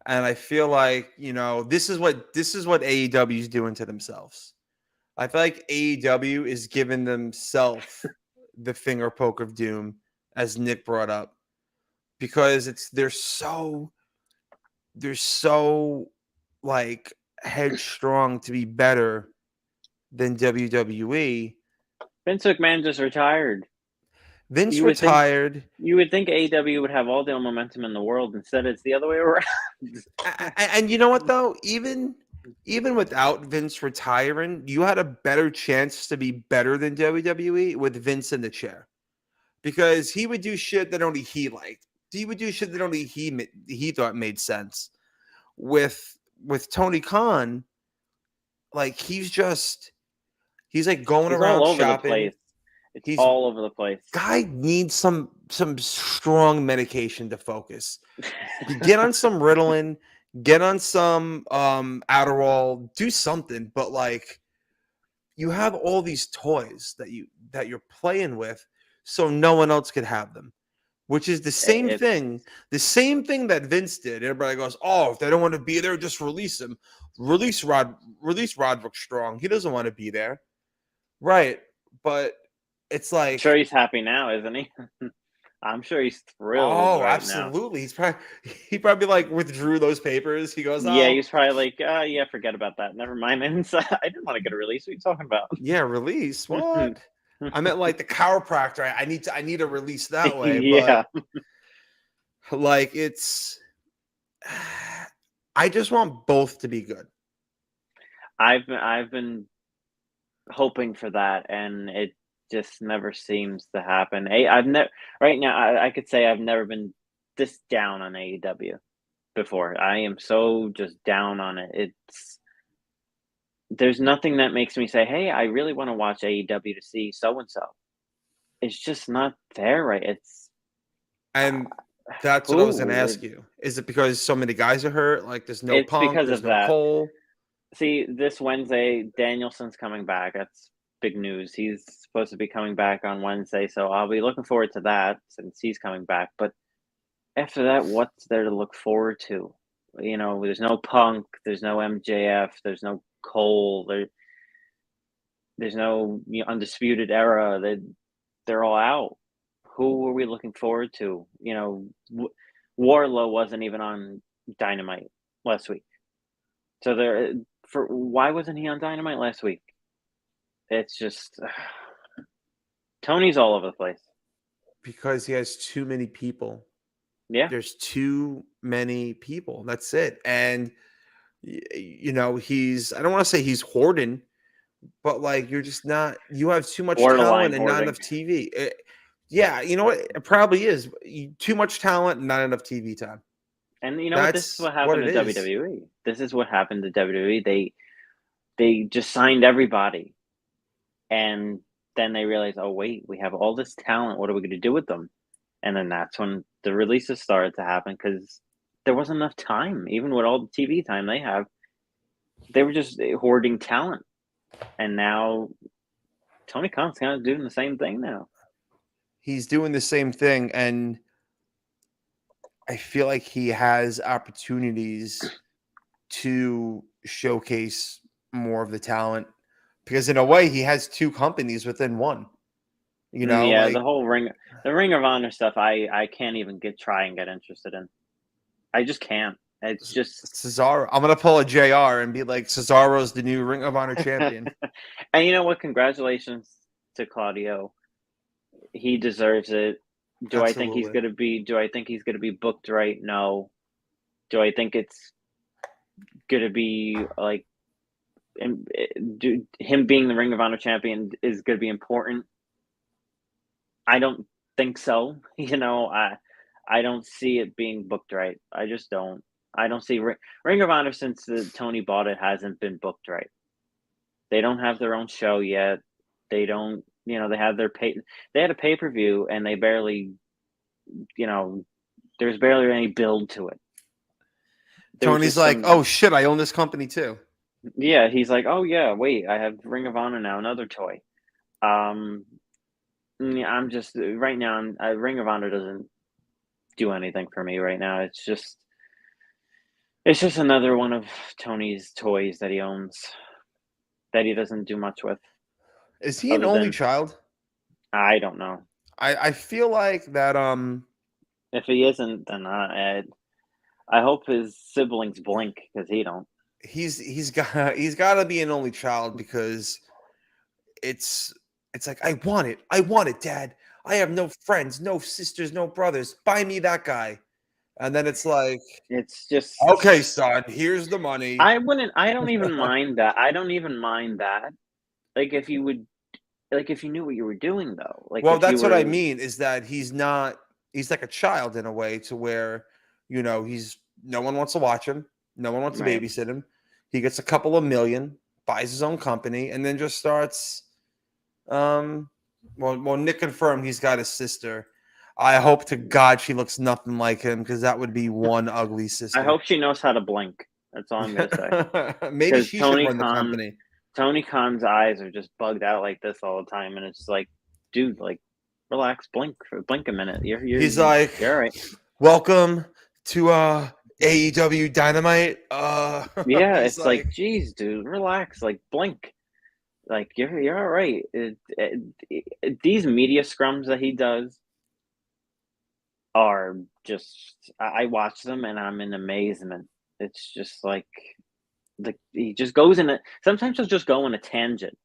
and I feel like this is what AEW is doing to themselves. I feel like AEW is giving themselves the finger poke of doom, as Nick brought up, because they're so like headstrong to be better than WWE. Vince McMahon just retired. Vince You would think retired, you would think AEW would have all the momentum in the world. Instead, it's the other way around. and you know what though? Even without Vince retiring, you had a better chance to be better than WWE with Vince in the chair, because he would do shit that only he liked. He would do shit that only he thought made sense. With Tony Khan, like he's like going He's all around over the shopping. place. It's He's all over the place. guy needs some strong medication to focus. Get on some Ritalin, get on some Adderall, do something. But like you have all these toys that you're playing with, so no one else could have them. Which is It's the same thing that Vince did. Everybody goes, "Oh, if they don't want to be there, just release him. Release Roderick Strong. He doesn't want to be there." Right. But it's I'm sure like, he's happy now, isn't he? I'm sure he's thrilled oh, right now. absolutely. He probably like withdrew those papers. He goes, Yeah, "Oh, he's probably like, yeah, forget about that. Never mind. And so, I didn't want to get a release. What are you talking about? yeah, release. What?" I meant like the chiropractor. I need a release that way, Yeah, but like it's I just want both to be good. I've been hoping for that, and it just never seems to happen. I've never right now. I could say I've never been this down on AEW before. I am so just down on it. There's nothing that makes me say, "Hey, I really want to watch AEW to see so and so." It's just not there, right? And that's what I was gonna Who? ask you. Is it because so many guys are hurt? Like there's no It's Punk, because there's of no that. Cole. See, this Wednesday, Danielson's coming back. That's big news. He's supposed to be coming back on Wednesday, so I'll be looking forward to that since he's coming back. But after that, what's there to look forward to? There's no Punk, there's no MJF, there's no Cole, there's no Undisputed Era. They're all out. Who are we looking forward to? Warlow wasn't even on Dynamite last week. So why wasn't he on Dynamite last week? It's just Tony's all over the place. Because he has too many people. Yeah. There's too many people. That's it. And you know, I don't want to say he's hoarding, but like you're just not. You have too much Borderline talent and not hoarding. enough TV. Yeah, you know what? It probably is. Too much talent and not enough TV time. And you know what? This is That's what what happened it to is. WWE. This is what happened to WWE. They just signed everybody, and then they realized, oh wait, we have all this talent. What are we going to do with them? And then that's when the releases started to happen because there wasn't enough time. Even with all the TV time they have, they were just hoarding talent. And now Tony Khan's kind of doing the same thing now. He's doing the same thing, and I feel like he has opportunities to showcase more of the talent because in a way he has two companies within one. You know, Yeah, like the Ring of Honor stuff, I can't even try and get interested in. I just can't. It's just Cesaro. I'm gonna pull a JR and be like, Cesaro's the new Ring of Honor champion. And you know what? Congratulations to Claudio. He deserves it. Do I think he's Absolutely. gonna be? Do I think he's gonna be booked right? No. Do I think it's gonna be like him being the Ring of Honor champion is gonna be important? I don't think so. You know, I don't see it being booked right. I just don't. I don't see Ring of Honor since Tony bought it hasn't been booked right. They don't have their own show yet. They don't. You know, they have They had a pay-per-view and they barely. You know, there's barely any build to it. There was Tony's just like, some. oh shit, I own this company too. Yeah, he's like, oh yeah, wait, I have Ring of Honor now, another toy. Um, yeah, I'm just right now. Ring of Honor doesn't do anything for me right now. It's just another one of Tony's toys that he owns that he doesn't do much with. Is he an Other only than child? I don't know. I feel like that If he isn't, then I hope his siblings blink because he don't. he's got to be an only child because it's it's like I want it, Dad. I have no friends, no sisters, no brothers. Buy me that guy. And then it's like, It's just okay, son, here's the money. I wouldn't. I don't even mind that. I don't even mind that. Like if you would, like if you knew what you were doing though. Like Well, if you that's what I were mean is that he's like a child in a way to where, you know, he's no one wants to watch him, no one wants to right. babysit him. He gets a couple of million, buys his own company, and then just starts well, Nick confirmed he's got a sister. I hope to God she looks nothing like him because that would be one ugly I sister. hope she knows how to blink. That's all I'm gonna say. Maybe Because she should run the company. Tony Khan's eyes are just bugged out like this all the time, and it's like, dude, like, relax, blink a minute. He's like, you're all right. welcome to AEW Dynamite. Yeah, He's it's like, like, geez, dude, relax, like blink, like you're all right. These media scrums that he does are just, I watch them and I'm in amazement. It's just like he just goes in a sometimes he'll just go on a tangent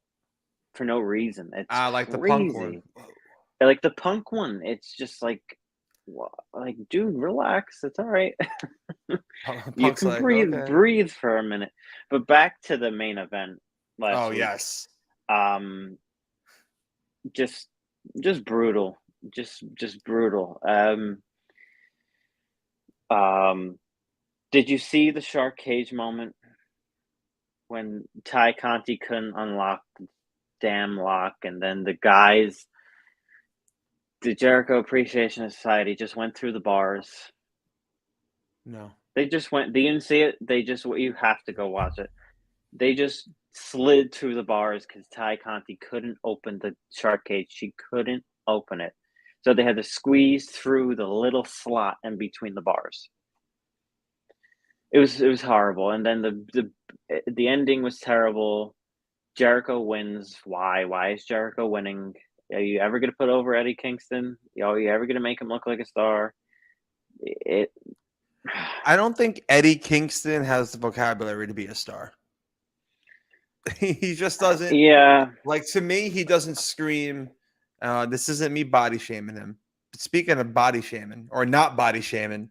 for no reason. It's I like the punk one. crazy. Like the Punk one, it's just like, like, dude, relax. It's all right. You Punk's can like, okay. breathe for a minute. But back to the main event last Oh, week. yes. Um, just brutal. Just brutal. Did you see the shark cage moment when Ty Conti couldn't unlock the damn lock, and then the guys, the Jericho Appreciation Society, just went through the bars? No. They just went. Do you didn't see it? You have to go watch it. They just slid through the bars because Ty Conti couldn't open the shark cage. She couldn't open it. So they had to squeeze through the little slot in between the bars. It was horrible. And then the ending was terrible. Jericho wins. Why? Why is Jericho winning? Are you ever going to put over Eddie Kingston? Are you ever going to make him look like a star? I don't think Eddie Kingston has the vocabulary to be a star. He just doesn't. Yeah, Like, to me, he doesn't scream. This isn't me body shaming him. But speaking of body shaming or not body shaming,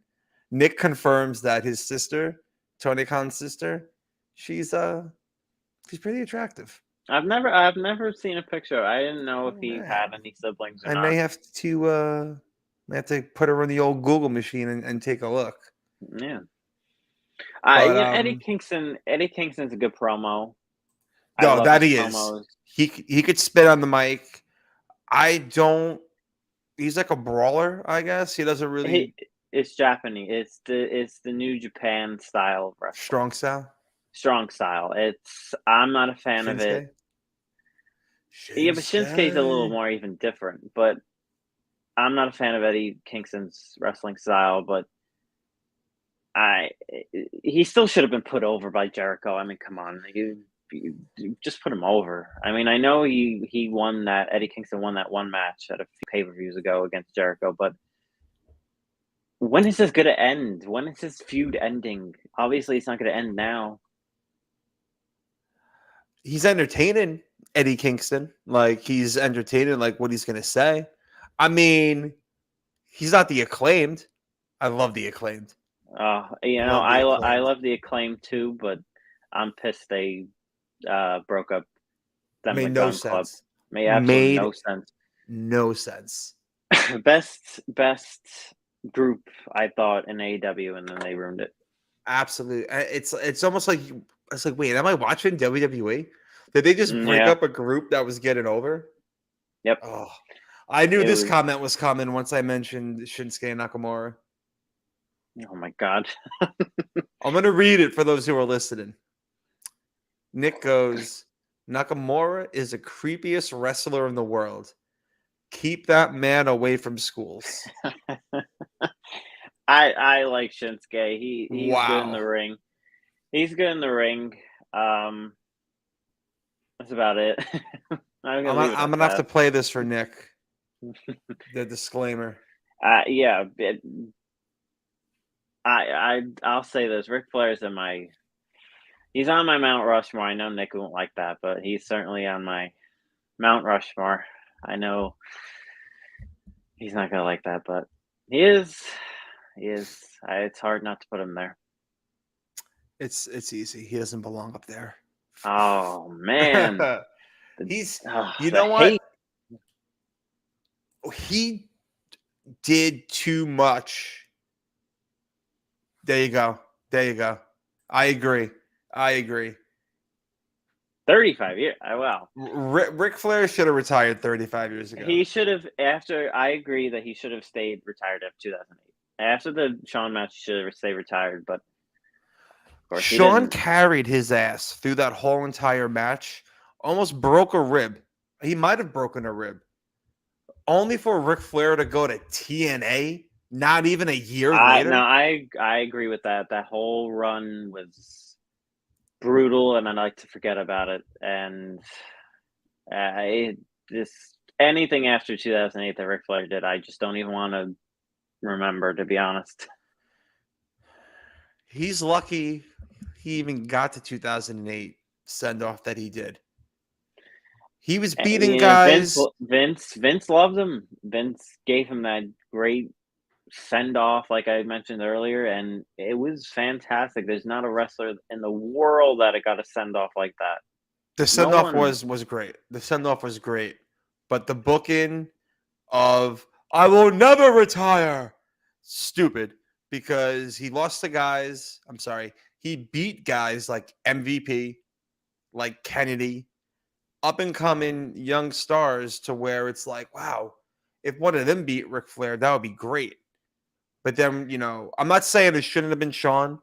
Nick confirms that his sister, Tony Khan's sister, she's pretty attractive. I've never seen a picture. I didn't know if Oh, he had man. any siblings or I not. may have to put her in the old Google machine and take a look. Yeah. But Eddie Kingston. Eddie Kingston's a good promo. I no, love that his he is. promos. He could spit on the mic. I don't. He's like a brawler, I guess. He doesn't really It's Japanese. It's the New Japan style of wrestling. strong style. Strong style. I'm not a fan of it. Shinsuke? Yeah, but Shinsuke's a little more even different. But I'm not a fan of Eddie Kingston's wrestling style. But he still should have been put over by Jericho. I mean, come on, you just put him over. I mean, I know he won that. Eddie Kingston won that one match at a few pay-per-views ago against Jericho, but when is this going to end? When is this feud ending? Obviously, it's not going to end now. He's entertaining, Eddie Kingston. Like, he's entertaining, like what he's gonna say. I mean, he's not the Acclaimed. I love the Acclaimed. I love the Acclaim too, but I'm pissed they broke up. Them Made no McMahon Club. sense. Made absolutely Made no sense. No sense. best group I thought in AEW, and then they ruined it. Absolutely. It's almost like it's like, wait, am I watching WWE? Did they just break Yeah. up a group that was getting over? Yep. Oh, I knew It this was- comment was coming once I mentioned Shinsuke Nakamura. Oh my god. I'm going to read it for those who are listening. Nick goes, Nakamura is the creepiest wrestler in the world. Keep that man away from schools. I like Shinsuke. He's good in Wow. the ring. He's good in the ring. That's about it. I'm gonna have to play this for Nick. The disclaimer. Yeah. I'll say this. Ric Flair's he's on my Mount Rushmore. I know Nick won't like that, but he's certainly on my Mount Rushmore. I know he's not gonna like that, but he is. He is. It's hard not to put him there. It's easy. He doesn't belong up there. Oh man. He's Oh, you the know what? hate. He did too much. There you go. I agree. 35 years. Wow. Ric Flair should have retired 35 years ago. He should have, I agree that he should have stayed retired after 2008. After the Shawn match, he should have stayed retired, but of course he Shawn didn't. carried his ass through that whole entire match, almost broke a rib. He might have broken a rib. Only for Ric Flair to go to TNA not even a year later. No, I agree with that. That whole run was brutal, and I like to forget about it. And anything after 2008 that Ric Flair did, I just don't even want to remember, to be honest. He's lucky he even got to 2008 send off that he did. He was beating guys. Vince loved him. Vince gave him that great send off, like I mentioned earlier, and it was fantastic. There's not a wrestler in the world that got a send off like that. The send off was great. The send off was great, but the booking of "I will never retire" stupid, because he lost to guys. I'm sorry, he beat guys like MVP, like Kennedy, up and coming young stars, to where it's like, wow, if one of them beat Ric Flair, that would be great. But then, I'm not saying it shouldn't have been Shawn,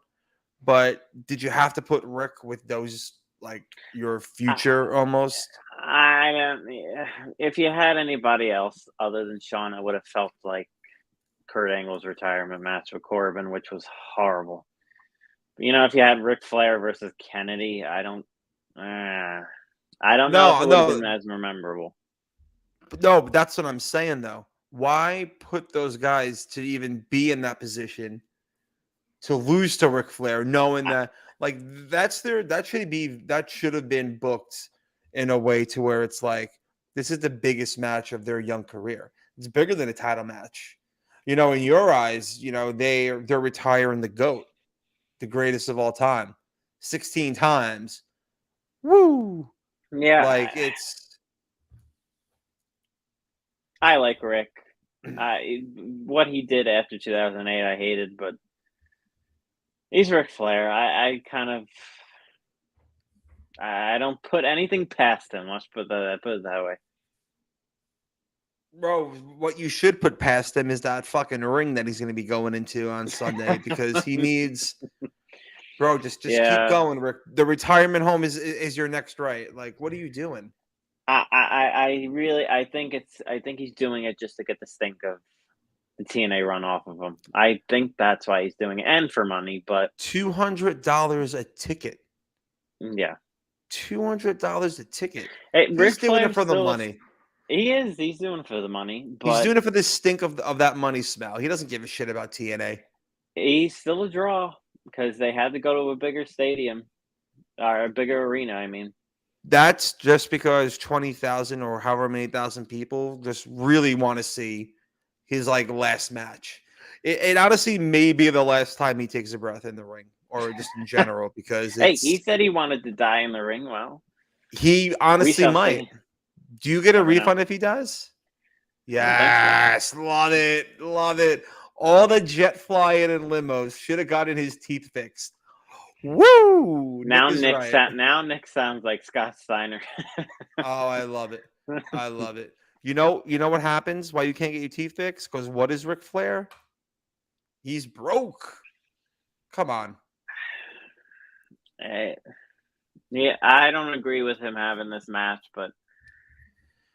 but did you have to put Rick with those, like, your future almost? If you had anybody else other than Shawn, I would have felt like Kurt Angle's retirement match with Corbin, which was horrible. But, if you had Ric Flair versus Kennedy, I don't know if it would have been as memorable. No, but that's what I'm saying, though. Why put those guys to even be in that position to lose to Ric Flair, knowing that like that should have been booked in a way to where it's like this is the biggest match of their young career. It's bigger than a title match. In your eyes, they're retiring the GOAT, the greatest of all time, 16 times. Woo! Yeah, Like it's I like Rick. What he did after 2008, I hated, but he's Ric Flair. I don't put anything past him. Let's put it that way. Bro, what you should put past him is that fucking ring that he's going to be going into on Sunday because he needs. Bro, just keep Yeah. going, Rick. The retirement home is your next right. Like, what are you doing? I think he's doing it just to get the stink of the TNA run off of him. I think that's why he's doing it, and for money. But $200 a ticket. yeah, $200 a ticket. hey, He's Ric doing Flair's it for the still money. He is. He's doing it for the money, He's but doing it for the stink of that money smell. He doesn't give a shit about TNA. he's still a draw because they had to go to a bigger stadium or a bigger arena. I mean, That's just because 20,000 or however many thousand people just really want to see his like last match. It honestly may be the last time he takes a breath in the ring or just in general because hey, he said he wanted to die in the ring. Well, he honestly shall might. see. Do you get a Never know. refund if he does? I don't think Yes, love it, love it. All the jet flying and limos should have gotten his teeth fixed. Woo! Now Nick is Nick, right. Nick sounds like Scott Steiner. Oh, I love it. I love it. You know what happens? Why you can't get your teeth fixed? Because what is Ric Flair? He's broke. Come on. Yeah, I don't agree with him having this match, but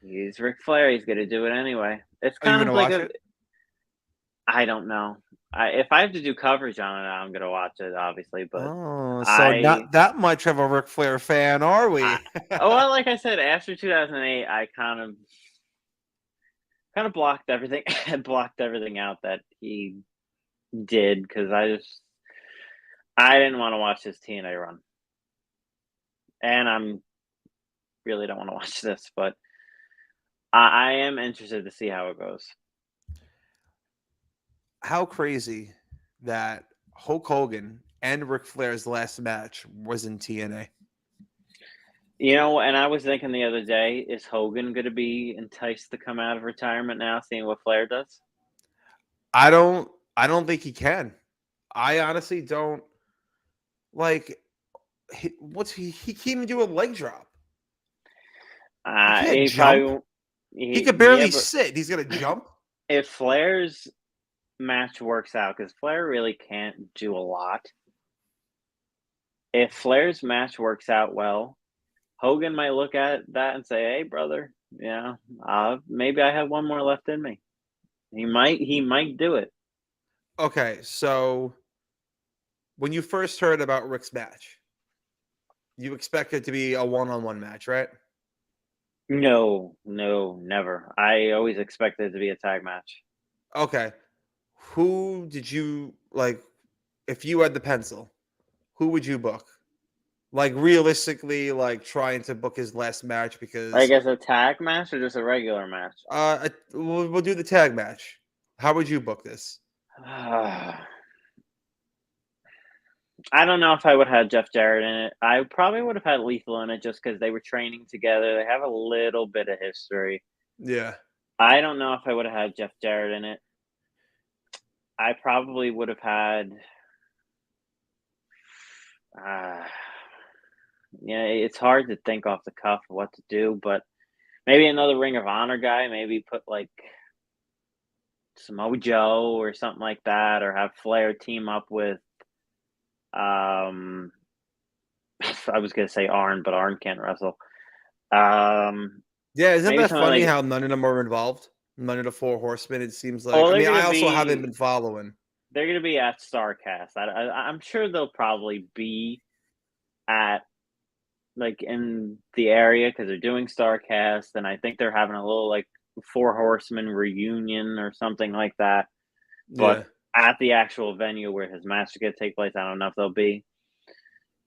he's Ric Flair. He's going to do it anyway. It's Are you kind gonna of like watch it? I don't know. If I have to do coverage on it, I'm going to watch it, obviously. But Oh, so not that much of a Ric Flair fan, are we? well, like I said, after 2008, I kind of blocked everything, blocked everything out that he did because I didn't want to watch his TNA run, and I'm really don't want to watch this, but I am interested to see how it goes. How crazy that Hulk Hogan and Ric Flair's last match was in TNA. And I was thinking the other day, is Hogan going to be enticed to come out of retirement now, seeing what Flair does? I don't think he can. I honestly don't like he can't even do a leg drop. He can't jump. He could barely sit. He's gonna jump. If Flair's match works out, because Flair really can't do a lot. If Flair's match works out well, Hogan might look at that and say, "Hey, brother, maybe I have one more left in me." He might do it. Okay, so when you first heard about Rick's match, you expected it to be a one-on-one match, right? No, never. I always expected it to be a tag match. Okay. Who did you like if you had the pencil? Who would you book? Like realistically, like trying to book his last match because I guess a tag match or just a regular match? we'll do the tag match. How would you book this? I don't know if I would have Jeff Jarrett in it. I probably would have had Lethal in it just because they were training together. They have a little bit of history. Yeah. I don't know if I would have had Jeff Jarrett in it. I probably would have had. It's hard to think off the cuff of what to do, but maybe another Ring of Honor guy. Maybe put like Samoa Joe or something like that, or have Flair team up with. I was gonna say Arn, but Arn can't wrestle. Yeah, isn't maybe that something funny like- how none of them are involved? None of the four horsemen. It seems like. Oh, I they're mean, I gonna also be- haven't been following. They're going to be at StarCast. I'm sure they'll probably be at like in the area because they're doing StarCast, and I think they're having a little like Four Horsemen reunion or something like that. But Yeah. at the actual venue where his match is going to take place. I don't know if they'll be.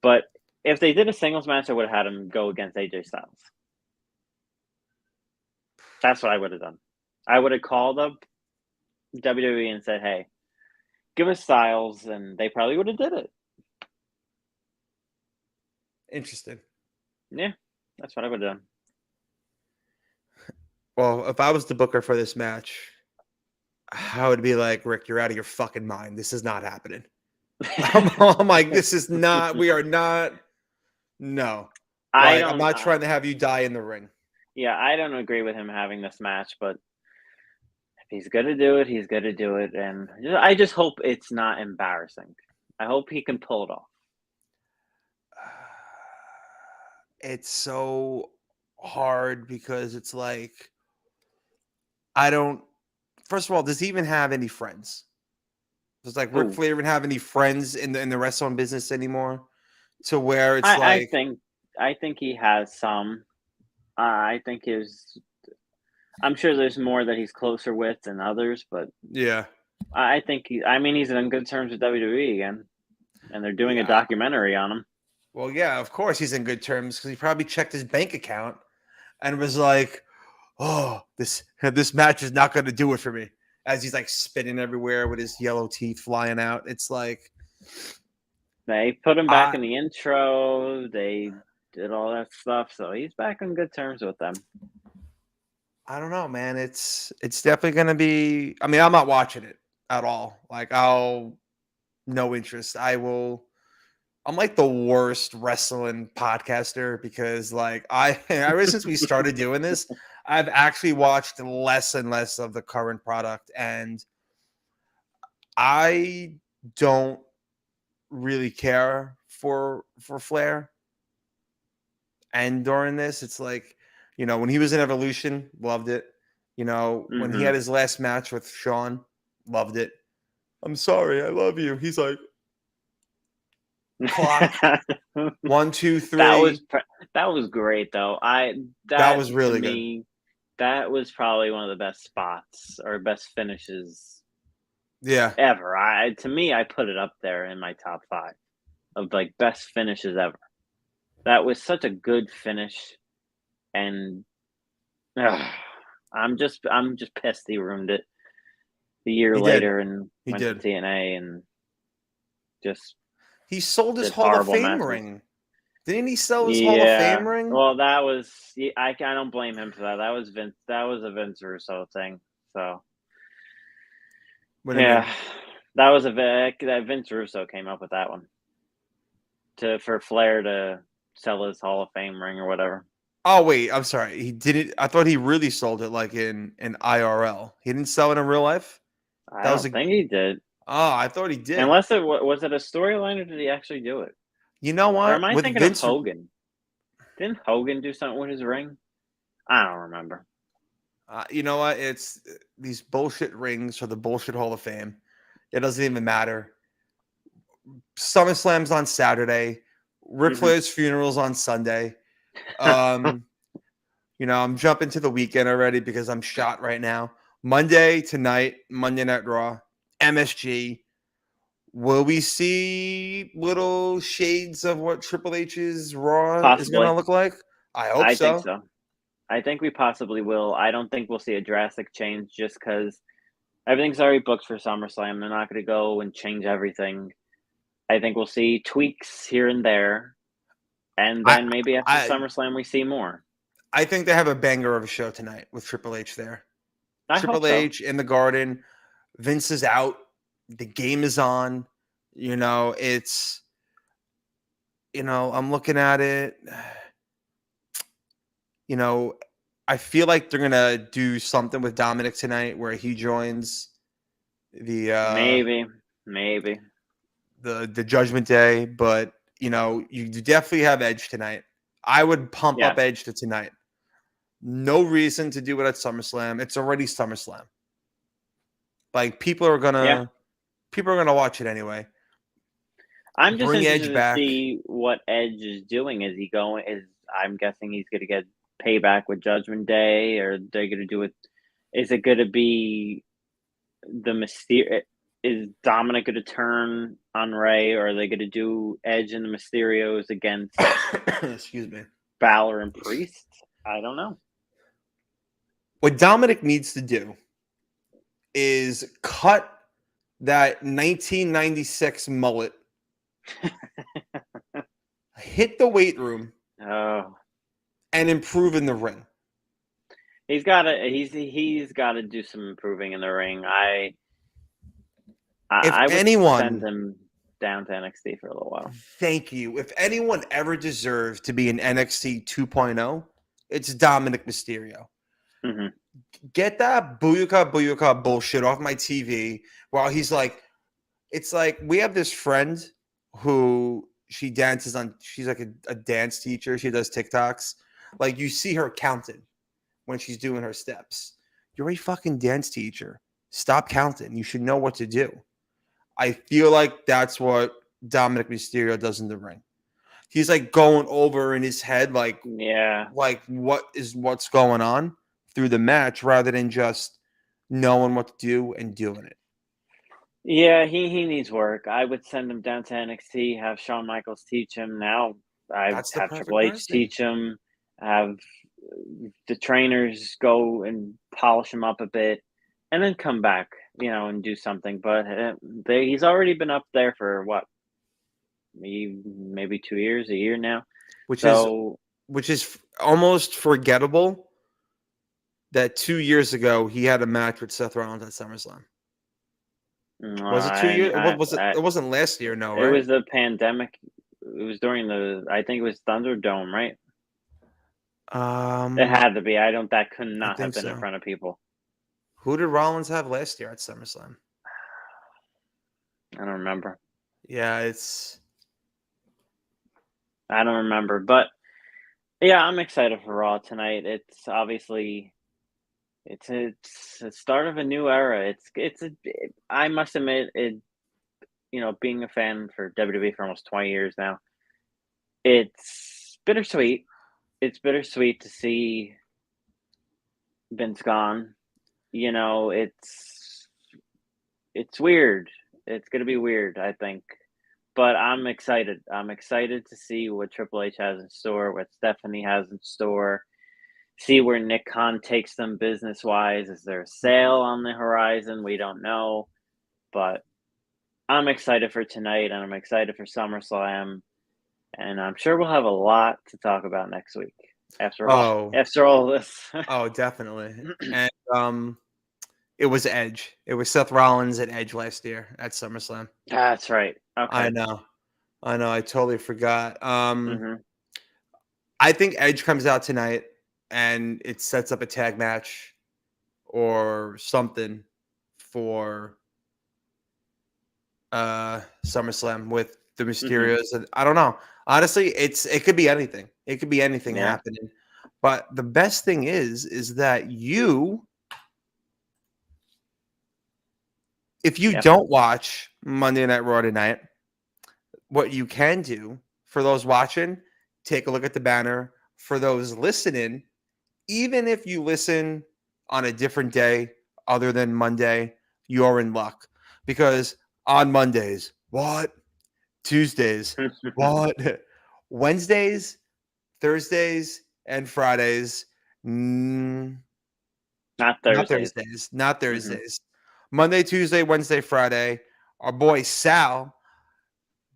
But if they did a singles match, I would have had him go against AJ Styles. That's what I would have done. I would have called up WWE and said, hey, give us Styles, and they probably would have did it. Interesting. Yeah, that's what I would have done. Well, if I was the booker for this match, I would be like, Rick, you're out of your fucking mind. This is not happening. I'm like, this is not, we are not, no. Like, I'm not trying to have you die in the ring. Yeah, I don't agree with him having this match, but if he's going to do it, he's going to do it. And I just hope it's not embarrassing. I hope he can pull it off. It's so hard because it's like, first of all, does he even have any friends? Does like Ric Flair even have any friends in the wrestling business anymore? To where it's I think he has some. I'm sure there's more that he's closer with than others, but yeah, I think he's on good terms with WWE again, and they're doing a documentary on him. Well, yeah, of course he's in good terms because he probably checked his bank account and was like, "Oh, this match is not going to do it for me." As he's like spitting everywhere with his yellow teeth flying out, it's like they put him back in the intro. They did all that stuff, so he's back on good terms with them. I don't know, man. It's definitely going to be. I mean, I'm not watching it at all. Like, no interest. I'm like the worst wrestling podcaster because, like, ever since we started doing this, I've actually watched less and less of the current product, and I don't really care for Flair. And during this, it's like, when he was in Evolution, loved it. When he had his last match with Shawn, loved it. I'm sorry, I love you. He's like, clock 1, 2, 3. That was great though. That was really good. That was probably one of the best spots or best finishes, ever. To me, I put it up there in my top 5 of like best finishes ever. That was such a good finish, and I'm just pissed he ruined it a year later and went to TNA and just. He sold his Hall of Fame ring. Didn't he sell his Hall of Fame ring? Well, that was I don't blame him for that. That was Vince. That was a Vince Russo thing. So that was that Vince Russo came up with that one for Flair to sell his Hall of Fame ring or whatever. Oh wait, I'm sorry. He didn't. I thought he really sold it like in IRL. He didn't sell it in real life. I don't think he did. Oh, I thought he did. Unless was it a storyline or did he actually do it? You know what? Or am I thinking of Hogan? Didn't Hogan do something with his ring? I don't remember. You know what? It's these bullshit rings for the bullshit Hall of Fame. It doesn't even matter. SummerSlam's on Saturday. Ric Flair's funeral's on Sunday. I'm jumping to the weekend already because I'm shot right now. Monday tonight, Monday Night Raw, MSG. Will we see little shades of what Triple H's Raw is going to look like? I think so. I think we possibly will. I don't think we'll see a drastic change just because everything's already booked for SummerSlam. They're not going to go and change everything. I think we'll see tweaks here and there. And then maybe after SummerSlam, we see more. I think they have a banger of a show tonight with Triple H there. Triple H in the Garden. Vince is out. The game is on. It's, I'm looking at it. I feel like they're going to do something with Dominic tonight where he joins the maybe the Judgment Day, but you definitely have Edge tonight. I would pump up Edge to tonight. No reason to do it at SummerSlam. It's already SummerSlam. Like people are gonna watch it anyway. I'm just interested to see what Edge is doing. I'm guessing he's gonna get payback with Judgment Day, or they're gonna do it. Is it gonna be the Mysterio? is Dominic going to turn on Ray, or are they going to do Edge and the Mysterios against Excuse me. Balor and Priest? I don't know. What Dominic needs to do is cut that 1996 mullet, hit the weight room, Oh, and improve in the ring. he's got to do some improving in the ring. I would send him down to NXT for a little while. Thank you. If anyone ever deserves to be an NXT 2.0, it's Dominic Mysterio. Mm-hmm. Get that booyaka bullshit off my TV while he's like, it's like we have this friend who she dances on, she's like a dance teacher. She does TikToks. Like you see her counting when she's doing her steps. You're a fucking dance teacher. Stop counting. You should know what to do. I feel like that's what Dominic Mysterio does in the ring. He's like going over in his head, like what's going on through the match rather than just knowing what to do and doing it. Yeah, he needs work. I would send him down to NXT, have Shawn Michaels teach him. Now I That's the have perfect Triple H person. teach him, have the trainers go and polish him up a bit, and then come back, and do something. But he's already been up there for what? Maybe 2 years, a year now. Which is almost forgettable that 2 years ago he had a match with Seth Rollins at SummerSlam. Was it 2 years? It wasn't last year, no, right? It was the pandemic. It was during I think it was Thunderdome, right? It had to be. That could not have been in front of people. Who did Rollins have last year at SummerSlam? I don't remember. Yeah, I don't remember, but yeah, I'm excited for Raw tonight. It's obviously it's a start of a new era. I must admit it. Being a fan for WWE for almost 20 years now, it's bittersweet. It's bittersweet to see Vince gone. It's weird. It's gonna be weird, I think. But I'm excited. I'm excited to see what Triple H has in store, what Stephanie has in store. See where Nick Khan takes them business-wise. Is there a sale on the horizon? We don't know. But I'm excited for tonight, and I'm excited for SummerSlam. And I'm sure we'll have a lot to talk about next week after all this. Oh, definitely. And it was Edge. It was Seth Rollins at Edge last year at SummerSlam. That's right. Okay. I know. I totally forgot. Mm-hmm. I think Edge comes out tonight and it sets up a tag match or something for SummerSlam with the Mysterios. And I don't know. Honestly, it could be anything. It could be anything happening. But the best thing is that if you don't watch Monday Night Raw tonight, what you can do for those watching, take a look at the banner. For those listening, even if you listen on a different day other than Monday, you're in luck. Because on Mondays, what? Tuesdays, what? Wednesdays, Thursdays, and Fridays. Not Thursdays. Not Thursdays. Monday, Tuesday, Wednesday, Friday. Our boy Sal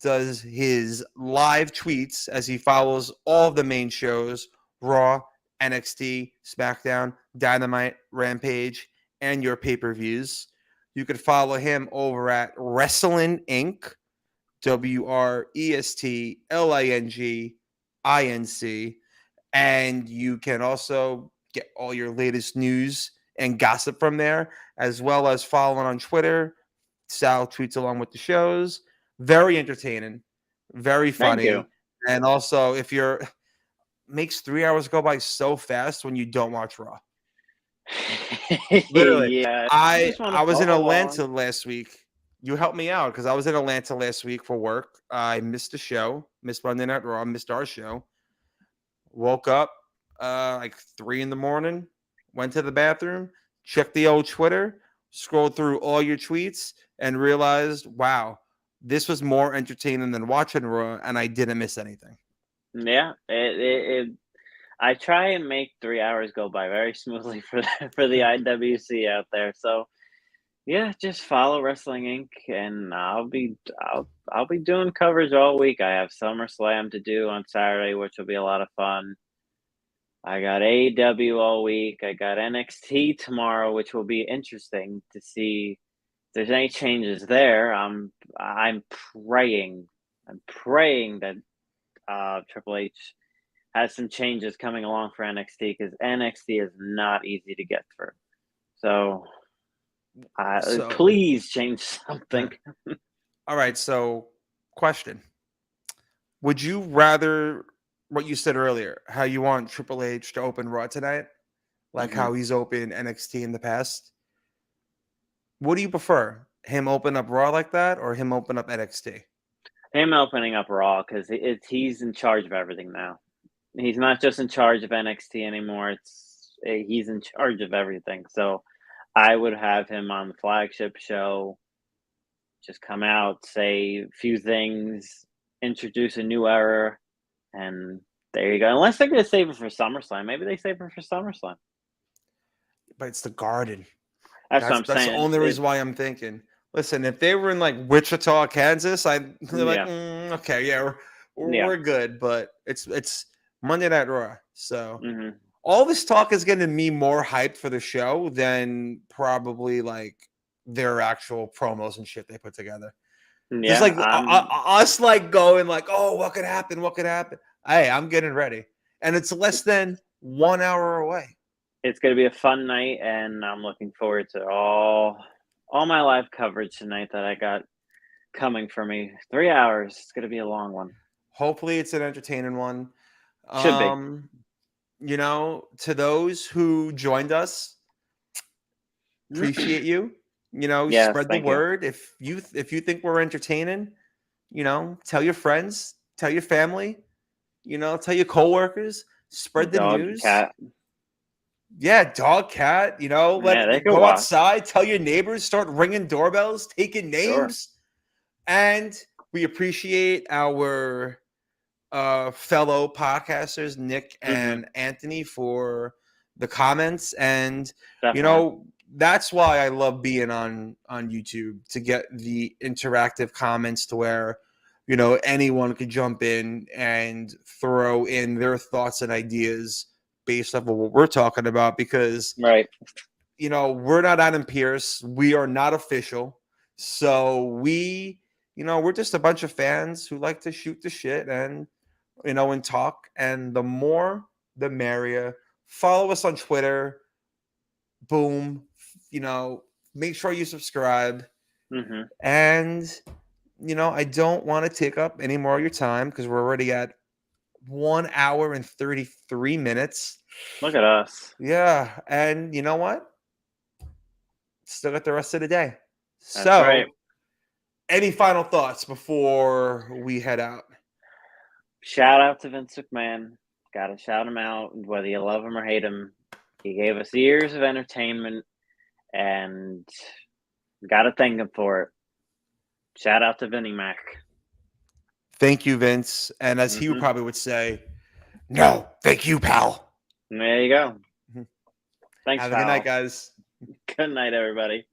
does his live tweets as he follows all of the main shows: Raw, NXT, SmackDown, Dynamite, Rampage, and your pay-per-views. You could follow him over at Rasslin Inc. WRESTLINGINC. And you can also get all your latest news and gossip from there, as well as following on Twitter. Sal tweets along with the shows. Very entertaining, very funny. Thank you. And also, makes 3 hours go by so fast when you don't watch Raw. Literally. Yeah, I was in Atlanta last week. You helped me out because I was in Atlanta last week for work. I missed the show, missed Monday Night Raw, missed our show. Woke up like 3 a.m, went to the bathroom, checked the old Twitter, scrolled through all your tweets, and realized, wow, this was more entertaining than watching Raw, and I didn't miss anything. Yeah, I try and make 3 hours go by very smoothly for the IWC out there. So yeah, just follow Wrestling Inc. and I'll be doing coverage all week. I have SummerSlam to do on Saturday, which will be a lot of fun. I got AEW all week. I got NXT tomorrow, which will be interesting to see if there's any changes there. I'm praying that Triple H has some changes coming along for NXT because NXT is not easy to get through. So, please change something. All right. So, question: would you rather what you said earlier, how you want Triple H to open Raw tonight, like how he's opened NXT in the past? What do you prefer? Him open up Raw like that, or him open up NXT? Him opening up Raw because he's in charge of everything now. He's not just in charge of NXT anymore. He's in charge of everything. So I would have him on the flagship show. Just come out, say a few things, introduce a new era, and there you go. Unless they're going to save it for SummerSlam. Maybe they save it for SummerSlam. But it's the Garden. That's what I'm saying. That's the only reason why I'm thinking. Listen, if they were in like Wichita, Kansas, I'd be like, okay, yeah, we're good. But it's Monday Night Raw. So all this talk is getting me more hyped for the show than probably like their actual promos and shit they put together. Yeah, just like us like going like, oh, what could happen? What could happen? Hey, I'm getting ready. And it's less than 1 hour away. It's going to be a fun night, and I'm looking forward to all my live coverage tonight that I got coming for me. 3 hours. It's going to be a long one. Hopefully it's an entertaining one. Should be. You know, to those who joined us, appreciate you. You know, spread the word. If you think we're entertaining, you know, tell your friends, tell your family, you know, tell your coworkers, spread the news. Cat. Yeah, dog, cat, you know, go outside, tell your neighbors, start ringing doorbells, taking names. Sure. And we appreciate our fellow podcasters, Nick and Anthony, for the comments. And, you know, that's why I love being on YouTube, to get the interactive comments to where, you know, anyone could jump in and throw in their thoughts and ideas based off of what we're talking about, because, you know, we're not Adam Pearce. We are not official. So we, you know, we're just a bunch of fans who like to shoot the shit and, you know, and talk. And the more, the merrier. Follow us on Twitter. Boom. You know, make sure you subscribe. And, you know, I don't want to take up any more of your time because we're already at 1 hour and 33 minutes. Look at us. Yeah. And you know what? Still got the rest of the day. That's right. Any final thoughts before we head out? Shout out to Vince McMahon. Got to shout him out, whether you love him or hate him. He gave us years of entertainment, and got to thank him for it. Shout out to Vinnie Mac. Thank you, Vince. And as he probably would say, no, thank you, pal. There you go. Thanks, Have pal. a good night, guys. Good night, everybody.